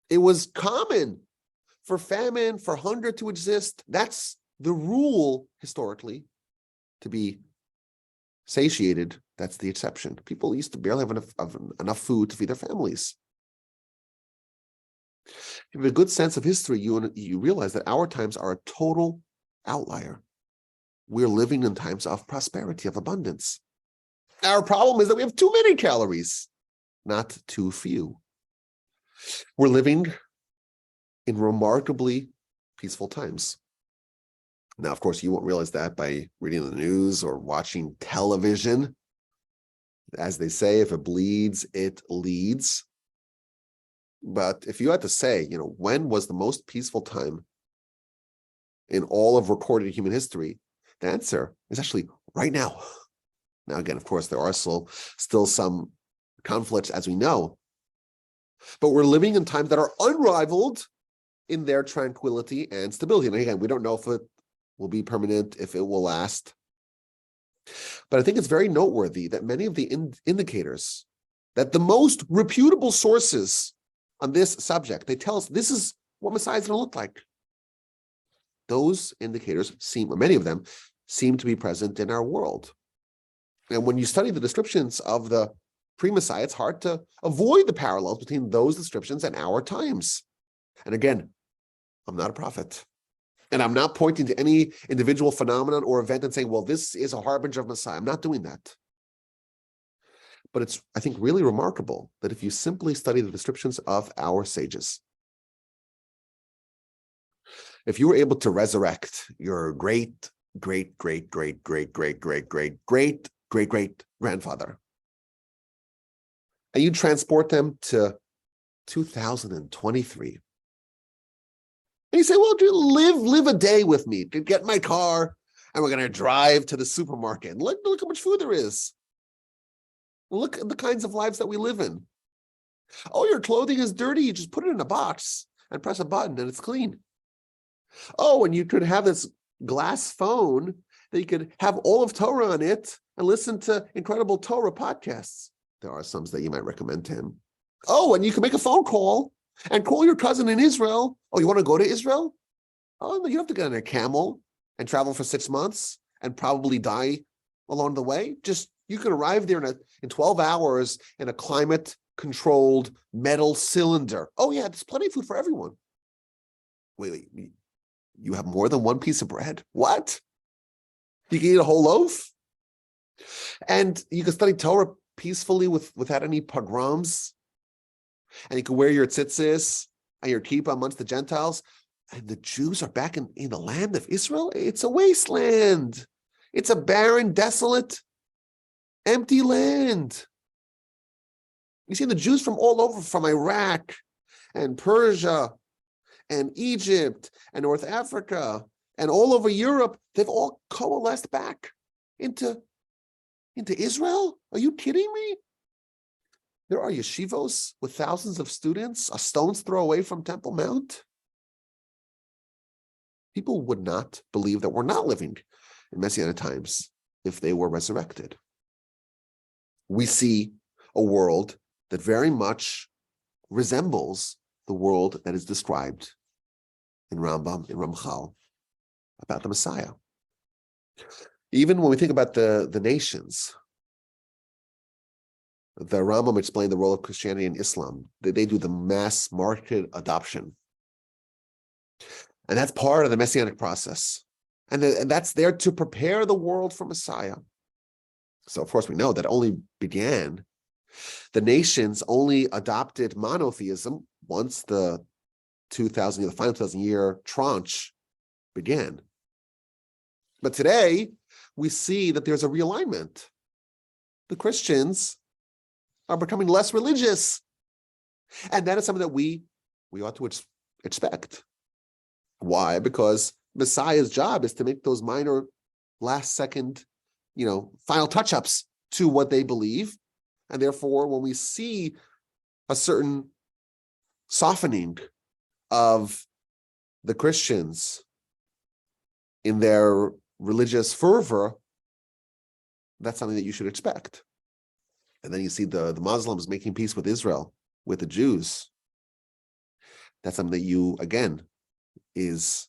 it was common for famine, for hunger to exist. That's the rule historically. To be satiated, that's the exception. People used to barely have enough food to feed their families. If you have a good sense of history, you realize that our times are a total outlier. We're living in times of prosperity, of abundance. Our problem is that we have too many calories, not too few. We're living in remarkably peaceful times. Now, of course, you won't realize that by reading the news or watching television. As they say, if it bleeds, it leads. But if you had to say, when was the most peaceful time in all of recorded human history, the answer is actually right now. Now, again, of course, there are still some conflicts, as we know, but we're living in times that are unrivaled in their tranquility and stability. And again, we don't know if it will be permanent, if it will last. But I think it's very noteworthy that many of the indicators, that the most reputable sources on this subject, they tell us this is what Messiah is going to look like. Those indicators many of them seem to be present in our world. And when you study the descriptions of the pre-Messiah, it's hard to avoid the parallels between those descriptions and our times. And again, I'm not a prophet. And I'm not pointing to any individual phenomenon or event and saying, well, this is a harbinger of Messiah. I'm not doing that. But it's, I think, really remarkable that if you simply study the descriptions of our sages, if you were able to resurrect your great grandfather, and you transport them to 2023, and you say, well, live a day with me, get in my car, and we're going to drive to the supermarket. And look how much food there is. Look at the kinds of lives that we live in. Oh, your clothing is dirty. You just put it in a box and press a button and it's clean. Oh, and you could have this glass phone that you could have all of Torah on it and listen to incredible Torah podcasts. There are some that you might recommend to him. Oh, and you can make a phone call and call your cousin in Israel. Oh, you want to go to Israel? Oh, no, you have to get on a camel and travel for 6 months and probably die along the way. Just you could arrive there in 12 hours in a climate-controlled metal cylinder. Oh, yeah, there's plenty of food for everyone. Wait, you have more than one piece of bread? What? You can eat a whole loaf? And you can study Torah peacefully without any pogroms? And you can wear your tzitzis and your kippah amongst the Gentiles? And the Jews are back in the land of Israel? It's a wasteland. It's a barren, desolate, empty land. You see the Jews from all over, from Iraq and Persia and Egypt and North Africa and all over Europe, they've all coalesced back into Israel? Are you kidding me? There are yeshivos with thousands of students, a stone's throw away from Temple Mount. People would not believe that we're not living in Messianic times if they were resurrected. We see a world that very much resembles the world that is described in Rambam, in Ramchal, about the Messiah. Even when we think about the nations, the Rambam explained the role of Christianity and Islam. They do the mass market adoption. And that's part of the Messianic process. And that's there to prepare the world for Messiah. So, of course, we know that only began. The nations only adopted monotheism once the final 2,000-year tranche began. But today, we see that there's a realignment. The Christians are becoming less religious. And that is something that we ought to expect. Why? Because Messiah's job is to make those minor last-second, final touch-ups to what they believe. And therefore, when we see a certain softening of the Christians in their religious fervor, that's something that you should expect. And then you see the Muslims making peace with Israel, with the Jews. That's something that again, is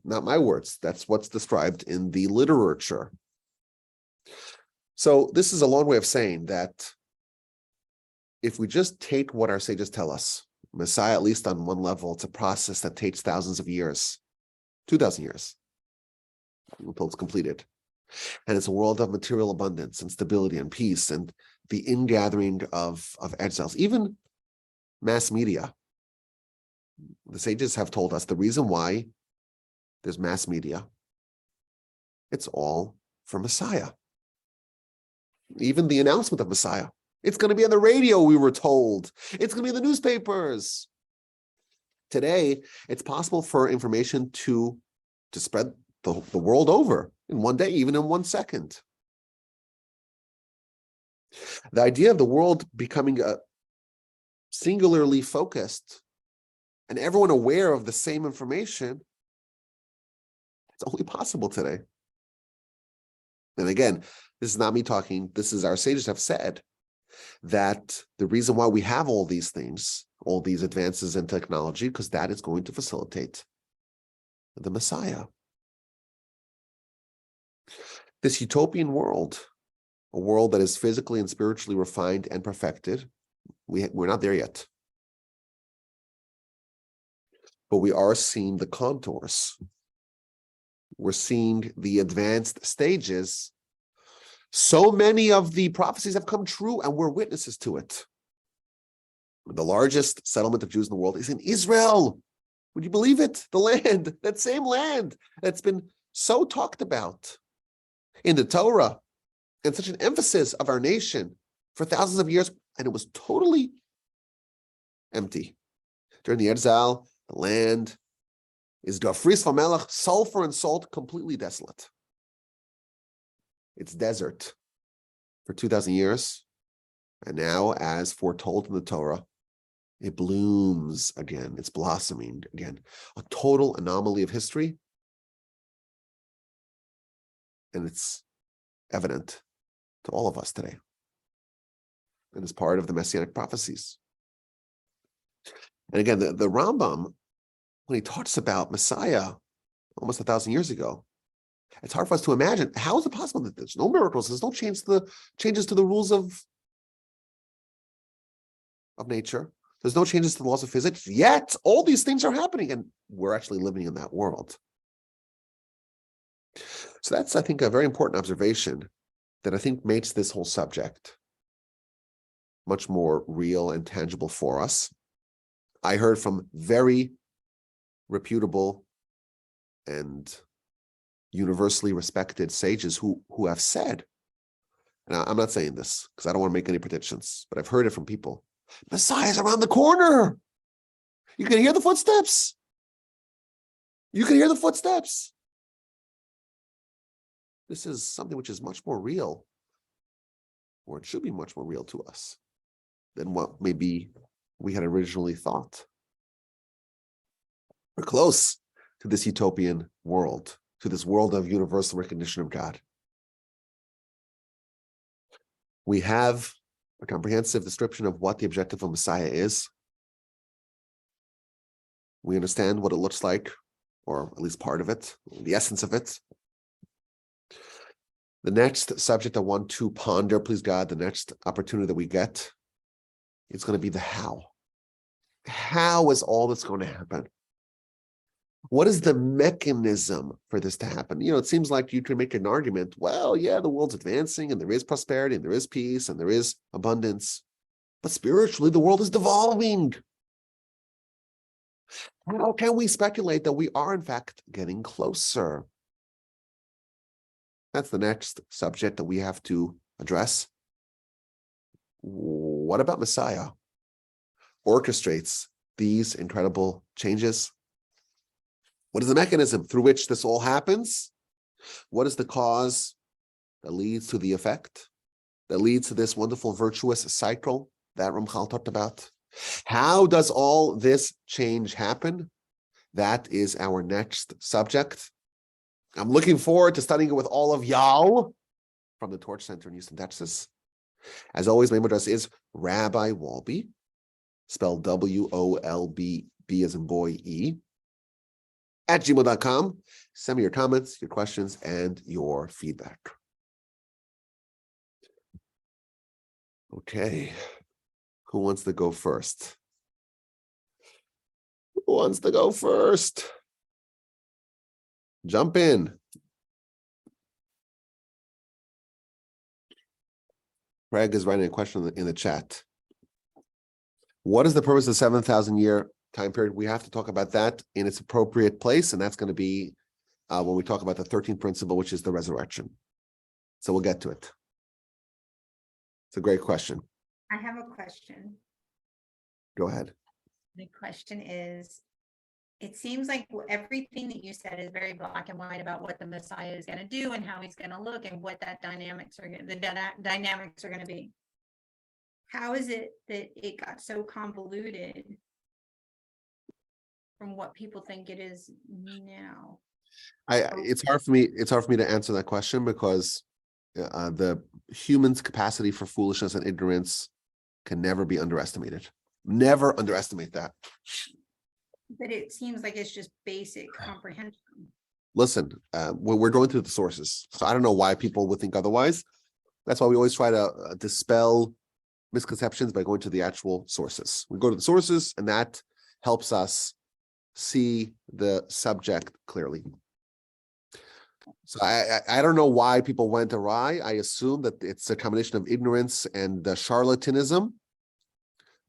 not my words. That's what's described in the literature. So this is a long way of saying that if we just take what our sages tell us, Messiah, at least on one level, it's a process that takes thousands of years, 2,000 years, until it's completed. And it's a world of material abundance and stability and peace and the ingathering of exiles, even mass media. The sages have told us the reason why there's mass media, it's all for Messiah. Even the announcement of Messiah. It's going to be on the radio, we were told. It's going to be in the newspapers. Today, it's possible for information to spread the world over in one day, even in 1 second. The idea of the world becoming singularly focused and everyone aware of the same information, it's only possible today. And again, this is not me talking, this is our sages have said that the reason why we have all these things, all these advances in technology, because that is going to facilitate the Messiah. This utopian world, a world that is physically and spiritually refined and perfected, we're not there yet. But we are seeing the contours we're seeing the advanced stages. So many of the prophecies have come true, and we're witnesses to it. The largest settlement of Jews in the world is in Israel. Would you believe it? The land, that same land that's been so talked about in the Torah and such an emphasis of our nation for thousands of years, and it was totally empty. During the exile, the land is gafris v'melech, sulfur and salt, completely desolate. It's desert for 2,000 years. And now, as foretold in the Torah, it blooms again. It's blossoming again. A total anomaly of history. And it's evident to all of us today. And it's part of the Messianic prophecies. And again, the Rambam, when he talks about Messiah almost 1,000 years ago, it's hard for us to imagine, how is it possible that there's no miracles, there's no changes to the rules of nature, there's no changes to the laws of physics, yet all these things are happening, and we're actually living in that world. So that's, I think, a very important observation that I think makes this whole subject much more real and tangible for us. I heard from very reputable and universally respected sages who have said, and I'm not saying this because I don't want to make any predictions, but I've heard it from people, Messiah is around the corner. You can hear the footsteps. You can hear the footsteps. This is something which is much more real, or it should be much more real to us than what maybe we had originally thought. We're close to this utopian world, to this world of universal recognition of God. We have a comprehensive description of what the objective of Messiah is. We understand what it looks like, or at least part of it, the essence of it. The next subject I want to ponder, please God, the next opportunity that we get, is going to be the how. How is all this going to happen? What is the mechanism for this to happen? You know, it seems like you can make an argument, well, yeah, the world's advancing and there is prosperity and there is peace and there is abundance, but spiritually the world is devolving. How can we speculate that we are in fact getting closer? That's the next subject that we have to address. What about Messiah orchestrates these incredible changes? What is the mechanism through which this all happens? What is the cause that leads to the effect, that leads to this wonderful virtuous cycle that Ramchal talked about? How does all this change happen? That is our next subject. I'm looking forward to studying it with all of y'all from the Torch Center in Houston, Texas. As always, my email address is Rabbi Wolbe, spelled W-O-L-B, B as in boy, E, @gmail.com. Send me your comments, your questions, and your feedback. Okay. Who wants to go first? Who wants to go first? Jump in. Craig is writing a question in the chat. What is the purpose of the 7,000 year time period? We have to talk about that in its appropriate place, and that's going to be when we talk about the 13th principle, which is the resurrection. So we'll get to it. It's a great question. I have a question. Go ahead. The question is, it seems like everything that you said is very black and white about what the Messiah is going to do and how he's going to look and what that dynamics are going to be. How is it that it got so convoluted from what people think it is now? It's hard for me to answer that question because the human's capacity for foolishness and ignorance can never be underestimated. Never underestimate that. But it seems like it's just basic comprehension. Listen, we're going through the sources, so I don't know why people would think otherwise. That's why we always try to dispel misconceptions by going to the actual sources. We go to the sources, and that helps us see the subject clearly. So I don't know why people went awry. I assume that it's a combination of ignorance and charlatanism.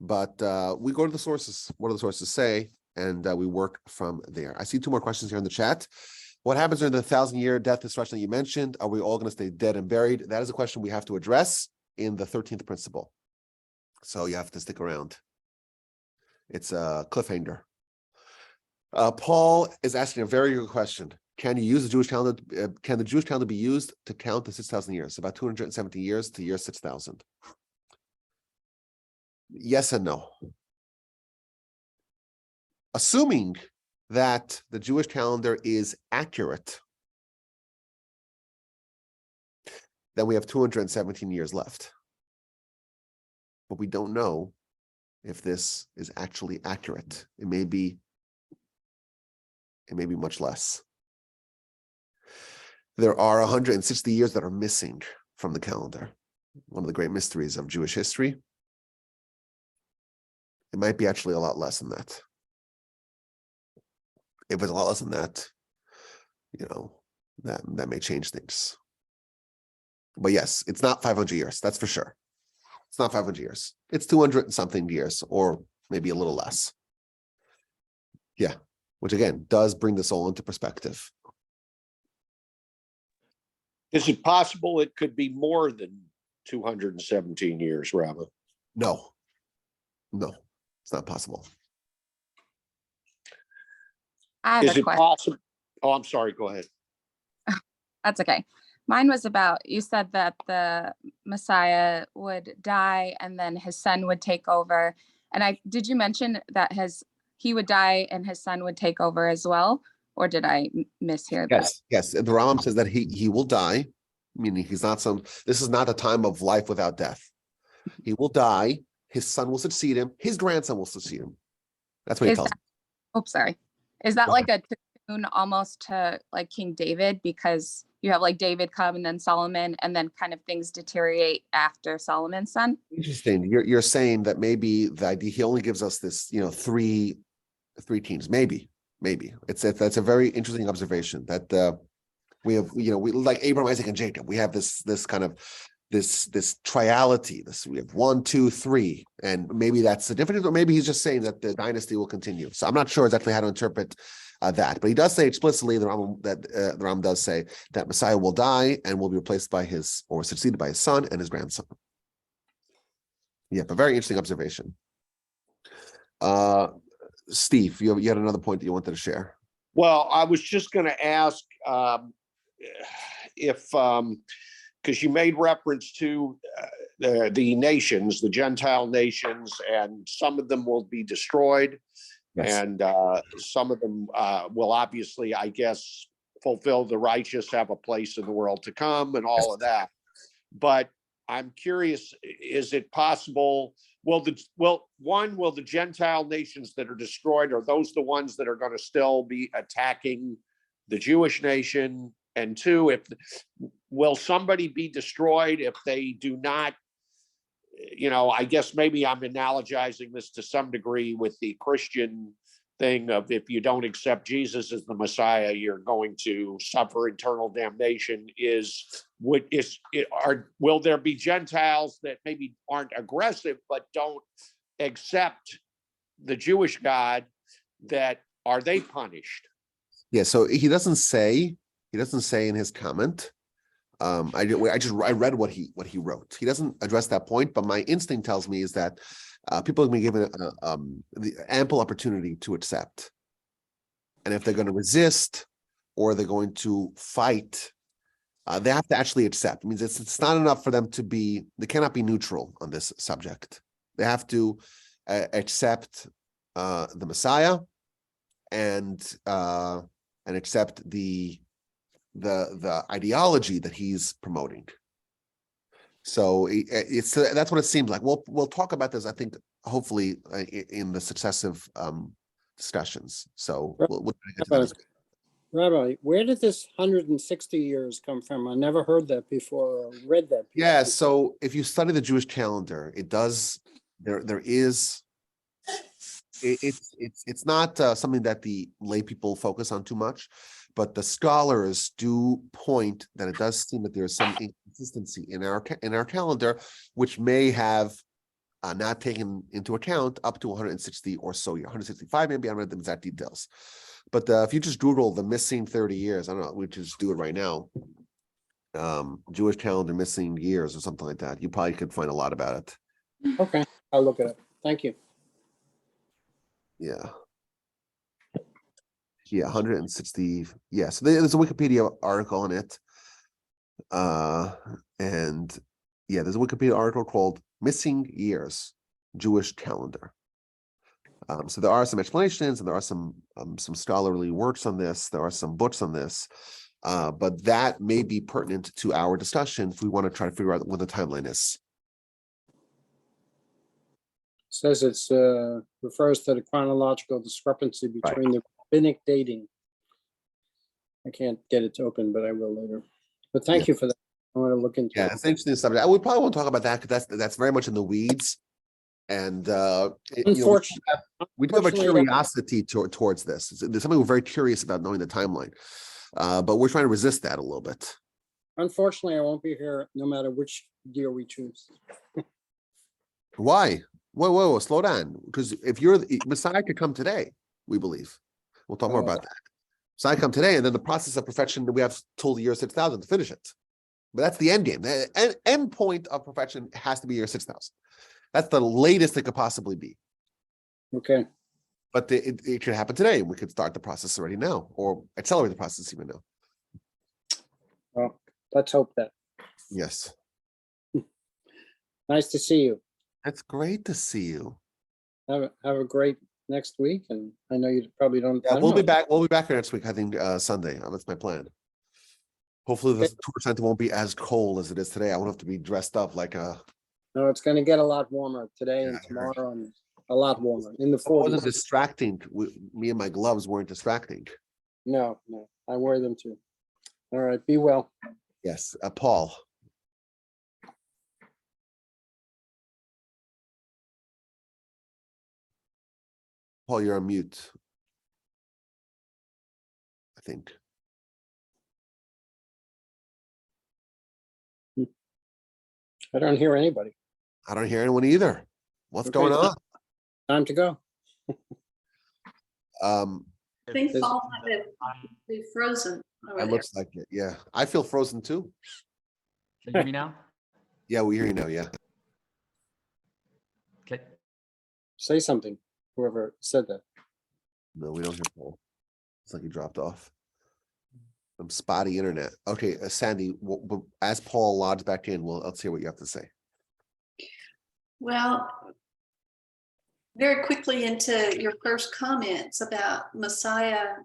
But we go to the sources. What do the sources say? And we work from there. I see 2 more questions here in the chat. What happens during the 1,000-year death destruction that you mentioned? Are we all going to stay dead and buried? That is a question we have to address in the 13th principle. So you have to stick around. It's a cliffhanger. Paul is asking a very good question. Can you use the Jewish calendar? Can the Jewish calendar be used to count the 6,000 years? About 270 years to year 6,000. Yes and no. Assuming that the Jewish calendar is accurate, then we have 217 years left. But we don't know if this is actually accurate. It may be much less. There are 160 years that are missing from the calendar. One of the great mysteries of Jewish history. It might be actually a lot less than that. If it's a lot less than that, that may change things. But yes, it's not 500 years. That's for sure. It's not 500 years. It's 200 and something years, or maybe a little less. Yeah, which again does bring this all into perspective. Is it possible it could be more than 217 years, Rabbi? No, it's not possible. I have Is a it question. possible? Oh, I'm sorry. Go ahead. That's okay. Mine was about, you said that the Messiah would die and then his son would take over. And did you mention that he would die and his son would take over as well? Or did I mishear that? Yes. The Rambam says that he will die, meaning this is not a time of life without death. He will die. His son will succeed him. His grandson will succeed him. That's what he tells me. Oh, sorry. Is that Go like a tune almost to like King David? Because you have like David come and then Solomon, and then kind of things deteriorate after Solomon's son. Interesting. You're saying that maybe the idea he only gives us this, three teams. Maybe. That's a very interesting observation that we have, we like Abraham, Isaac, and Jacob. We have this kind of this triality. We have 1, 2, 3, and maybe that's the difference, or maybe he's just saying that the dynasty will continue. So I'm not sure exactly how to interpret that, but he does say explicitly the Rambam does say that Messiah will die and will be replaced by succeeded by his son and his grandson. Yeah, but very interesting observation. Steve, you had another point that you wanted to share. Well, I was just going to ask if, because you made reference to the nations, the Gentile nations, and some of them will be destroyed. Yes. And some of them will obviously, I guess, fulfill the righteous, have a place in the world to come, and all of that. But I'm curious, is it possible? Will the Gentile nations that are destroyed, are those the ones that are going to still be attacking the Jewish nation? And 2, will somebody be destroyed if they do not? I guess maybe I'm analogizing this to some degree with the Christian thing of, if you don't accept Jesus as the Messiah, you're going to suffer eternal damnation. Will there be Gentiles that maybe aren't aggressive but don't accept the Jewish God? Are they punished? Yeah, so he doesn't say in his comment. I read what he wrote. He doesn't address that point, but my instinct tells me is that people have been given the ample opportunity to accept, and if they're going to resist or they're going to fight, they have to actually accept. It means it's not enough for them to be. They cannot be neutral on this subject. They have to accept the Messiah and accept the ideology that he's promoting. So that's what it seems like. We'll talk about this, I think, hopefully in the successive discussions. So we'll get to that. Rabbi, where did this 160 years come from? I never heard that before or read that before. Yeah, so if you study the Jewish calendar, it does, there is it's not something that the lay people focus on too much, but the scholars do point that it does seem that there's some inconsistency in our calendar, which may have not taken into account up to 160 or so, 165 maybe. I don't know the exact details, but if you just Google the missing 30 years, I don't know, we just do it right now. Jewish calendar missing years or something like that. You probably could find a lot about it. Okay, I'll look it up. Thank you. Yeah. Yeah, 160. Yeah, so there's a Wikipedia article on it. And yeah, there's a Wikipedia article called Missing Years, Jewish Calendar. So there are some explanations and there are some scholarly works on this. There are some books on this. But that may be pertinent to our discussion if we want to try to figure out what the timeline is. Says it's refers to the chronological discrepancy between the rabbinic dating. I can't get it to open, but I will later. But thank you for that. I want to look into Yeah, it. it's an interesting subject. We probably won't talk about that because that's very much in the weeds. And Unfortunately, we do have a unfortunately, curiosity towards this. There's something we're very curious about knowing the timeline. But we're trying to resist that a little bit. unfortunately, I won't be here no matter which year we choose. Why? Whoa, slow down. Because if you're Messiah could come today, we believe. We'll talk more about that. Messiah come today, and then the process of perfection, we have till the year 6,000 to finish it. But that's the end game. The end point of perfection has to be year 6,000. That's the latest it could possibly be. Okay, But it could happen today. We could start the process already now, or accelerate the process even now. well, let's hope that. Yes. Nice to see you. That's great to see you. Have a great next week, and I know you probably don't. I Yeah, don't we'll be know. back. We'll be back here next week. I think Sunday. That's my plan. Hopefully, the 2% won't be as cold as it is today. I won't have to be dressed up like a. No, it's going to get a lot warmer today and tomorrow, and a lot warmer in the It wasn't 40s. distracting. Me and my gloves weren't distracting. No, I wear them too. All right, be well. Yes, Paul. Paul, you're on mute. I think. I don't hear anybody. I don't hear anyone either. What's Okay. going on? Time to go. I think There's- Paul might be frozen over It there. looks like it. Yeah, I feel frozen too. Can you hear me now? Yeah, we hear you now. Yeah. Okay. Say something, whoever said that. No, we don't hear Paul. It's like he dropped off. Some spotty internet. Okay, Sandy. As Paul logs back in, let's hear what you have to say. Well, very quickly into your first comments about Messiah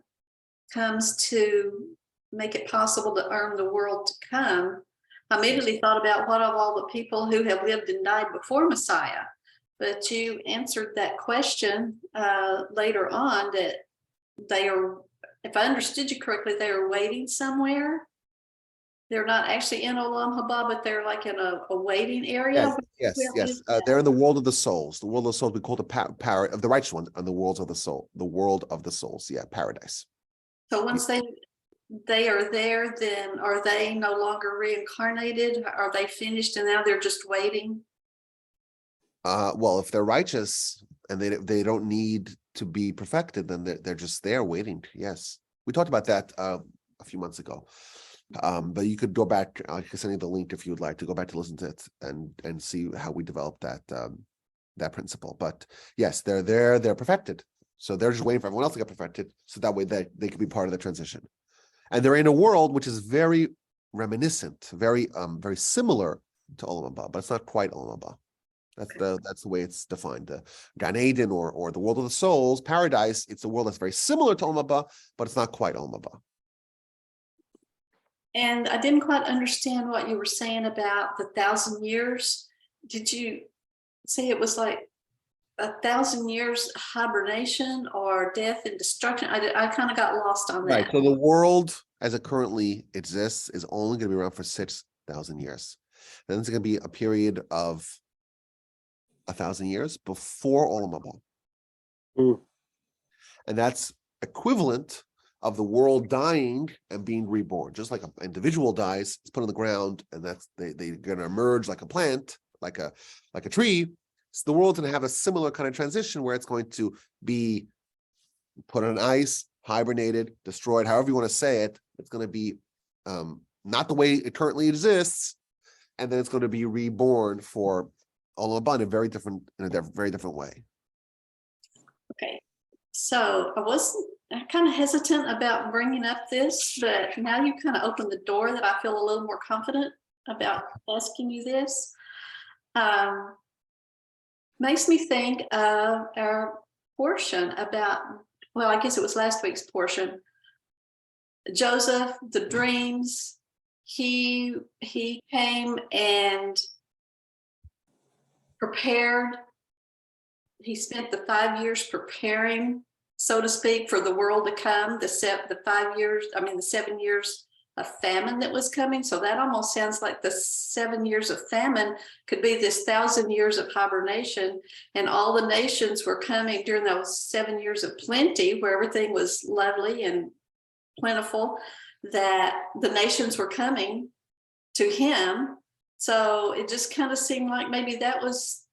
comes to make it possible to earn the world to come. I immediately thought about what of all the people who have lived and died before Messiah. But you answered that question later on that they are, if I understood you correctly, they are waiting somewhere. They're not actually in Olam Haba, but they're like in a waiting area. Yes. Where is that? They're in the world of the souls. The world of the souls. We call the power of the righteous one, and the worlds of the soul. The world of the souls. Yeah, paradise. So once they are there, then are they no longer reincarnated? Are they finished and now they're just waiting? Well, if they're righteous and they don't need to be perfected, then they're just there waiting. Yes, we talked about that a few months ago. But you could go back. I can send you the link if you would like to go back to listen to it and see how we developed that principle. But yes, they're there. They're perfected. So they're just waiting for everyone else to get perfected, so that way they can be part of the transition. And they're in a world which is very reminiscent, very similar to Olam Haba, but it's not quite Olam Haba. That's the way it's defined. The Gan Eden or the world of the souls, paradise. It's a world that's very similar to Olam Haba, but it's not quite Olam Haba. And I didn't quite understand what you were saying about the 1,000 years. Did you say it was like 1,000 years hibernation or death and destruction? I kind of got lost on that. Right. So the world as it currently exists is only going to be around for 6,000 years. Then it's going to be a period of 1,000 years before Olam Haba. Hmm. And that's equivalent of the world dying and being reborn. Just like an individual dies, it's put on the ground, and they're gonna emerge like a plant, like a tree. So the world's gonna have a similar kind of transition where it's going to be put on ice, hibernated, destroyed, however you want to say it. It's going to be not the way it currently exists, and then it's going to be reborn for Olam Haba in a very different way. Okay, so I kind of hesitant about bringing up this, but now you kind of opened the door that I feel a little more confident about asking you this. Makes me think of our portion about, well, I guess it was last week's portion. Joseph, the dreams, he came and prepared. He spent the 5 years preparing, so to speak, for the world to come, the 7 years of famine that was coming. So that almost sounds like the 7 years of famine could be this 1,000 years of hibernation, and all the nations were coming during those 7 years of plenty, where everything was lovely and plentiful, that the nations were coming to him. So it just kind of seemed like maybe that was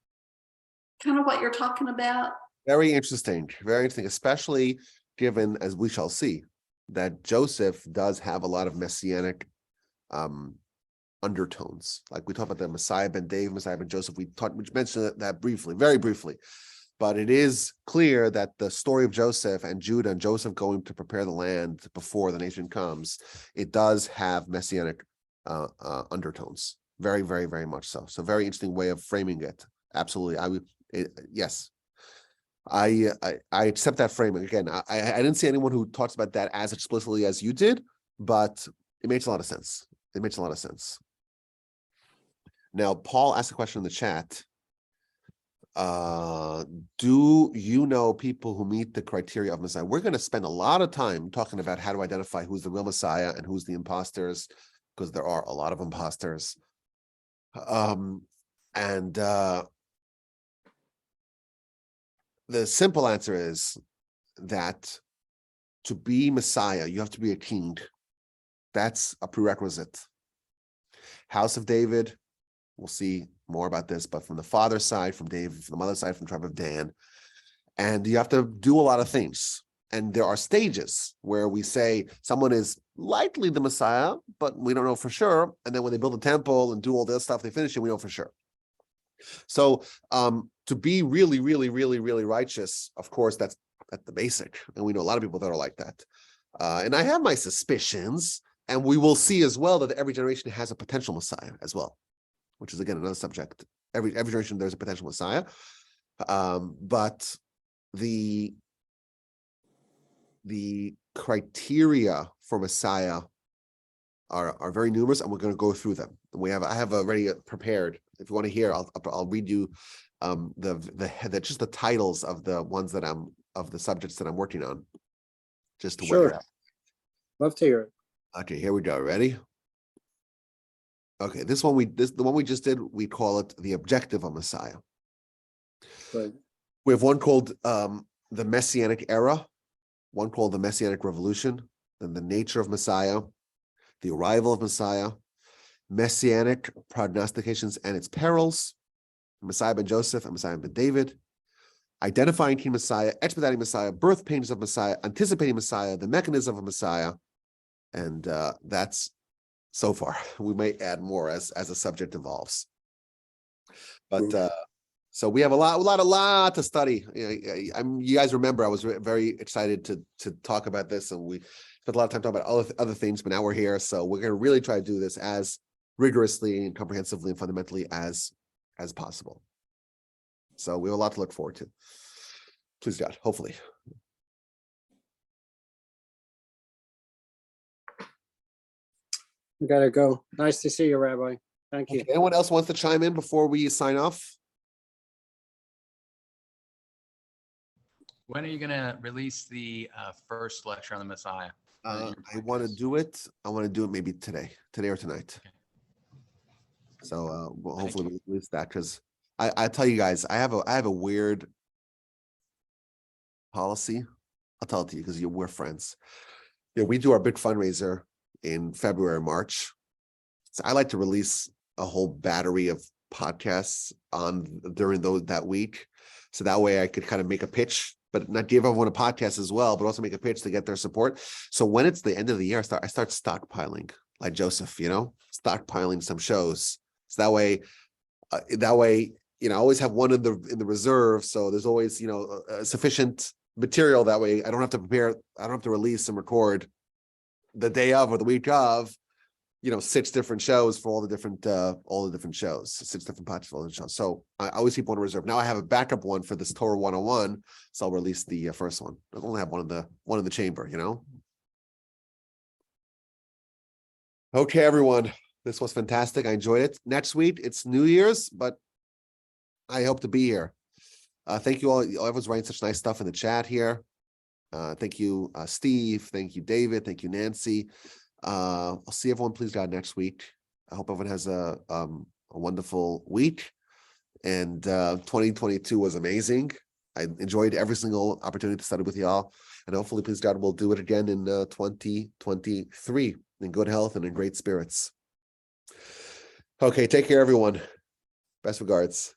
kind of what you're talking about. Very interesting, especially given, as we shall see, that Joseph does have a lot of messianic undertones. Like we talked about the Messiah ben David, Messiah ben Joseph. We mentioned that briefly, very briefly. But it is clear that the story of Joseph and Judah and Joseph going to prepare the land before the nation comes, it does have messianic undertones. Very, very, very much so. So very interesting way of framing it. Absolutely. Yes. I accept that framing. Again, I didn't see anyone who talks about that as explicitly as you did, but it makes a lot of sense. Now, Paul asked a question in the chat. Do you know people who meet the criteria of Messiah? We're going to spend a lot of time talking about how to identify who's the real Messiah and who's the imposters, because there are a lot of imposters. The simple answer is that to be Messiah, you have to be a king. That's a prerequisite. House of David, we'll see more about this, but from the father's side, from David, from the mother's side, from the tribe of Dan. And you have to do a lot of things. And there are stages where we say someone is likely the Messiah, but we don't know for sure. And then when they build a temple and do all this stuff, they finish it, we know for sure. So to be really, really, really, really righteous, of course, that's the basic. And we know a lot of people that are like that. And I have my suspicions, and we will see as well that every generation has a potential Messiah as well, which is, again, another subject. Every generation, there's a potential Messiah. But the criteria for Messiah are very numerous, and we're going to go through them. I have already prepared. If you want to hear, I'll read you just the titles of the ones that of the subjects that I'm working on. Just to Sure. Love to hear it. Okay, here we go. Ready? Okay, the one we just did, we call it the objective of Messiah. Right. We have one called the Messianic era, one called the Messianic Revolution, then the nature of Messiah, the arrival of Messiah, Messianic prognostications and its perils, Messiah ben Joseph and Messiah ben David, identifying King Messiah, expediting Messiah, birth pains of Messiah, anticipating Messiah, the mechanism of Messiah, and that's so far. We may add more as the subject evolves. But so we have a lot to study. You guys remember I was very excited to talk about this, and we spent a lot of time talking about other things, but now we're here, so we're going to really try to do this as rigorously and comprehensively and fundamentally as possible. So we have a lot to look forward to. Please God, hopefully. We gotta go. Nice to see you, Rabbi. Thank you. Okay, anyone else wants to chime in before we sign off? When are you going to release the first lecture on the Messiah? I want to do it. Maybe today or tonight. Okay. So we'll hopefully release that, because I tell you guys, I have a weird policy? I'll tell it to you because we're friends. Yeah, we do our big fundraiser in February, March. So I like to release a whole battery of podcasts during that week. So that way I could kind of make a pitch, but not give everyone a podcast as well, but also make a pitch to get their support. So when it's the end of the year, I start stockpiling, like Joseph, stockpiling some shows. So that way, I always have one in the reserve. So there's always, sufficient material. That way I don't have to prepare, I don't have to release and record the day of or the week of, 6 different shows for all the different shows, 6 different podcasts shows. So I always keep one in reserve. Now I have a backup one for this Torah 101. So I'll release the first one. I only have one in the chamber, Okay, everyone. This was fantastic. I enjoyed it. Next week, it's New Year's, but I hope to be here. Thank you all. Everyone's writing such nice stuff in the chat here. Thank you, Steve. Thank you, David. Thank you, Nancy. I'll see everyone, please God, next week. I hope everyone has a wonderful week. And 2022 was amazing. I enjoyed every single opportunity to study with y'all. And hopefully, please God, we'll do it again in 2023 in good health and in great spirits. Okay, take care, everyone. Best regards.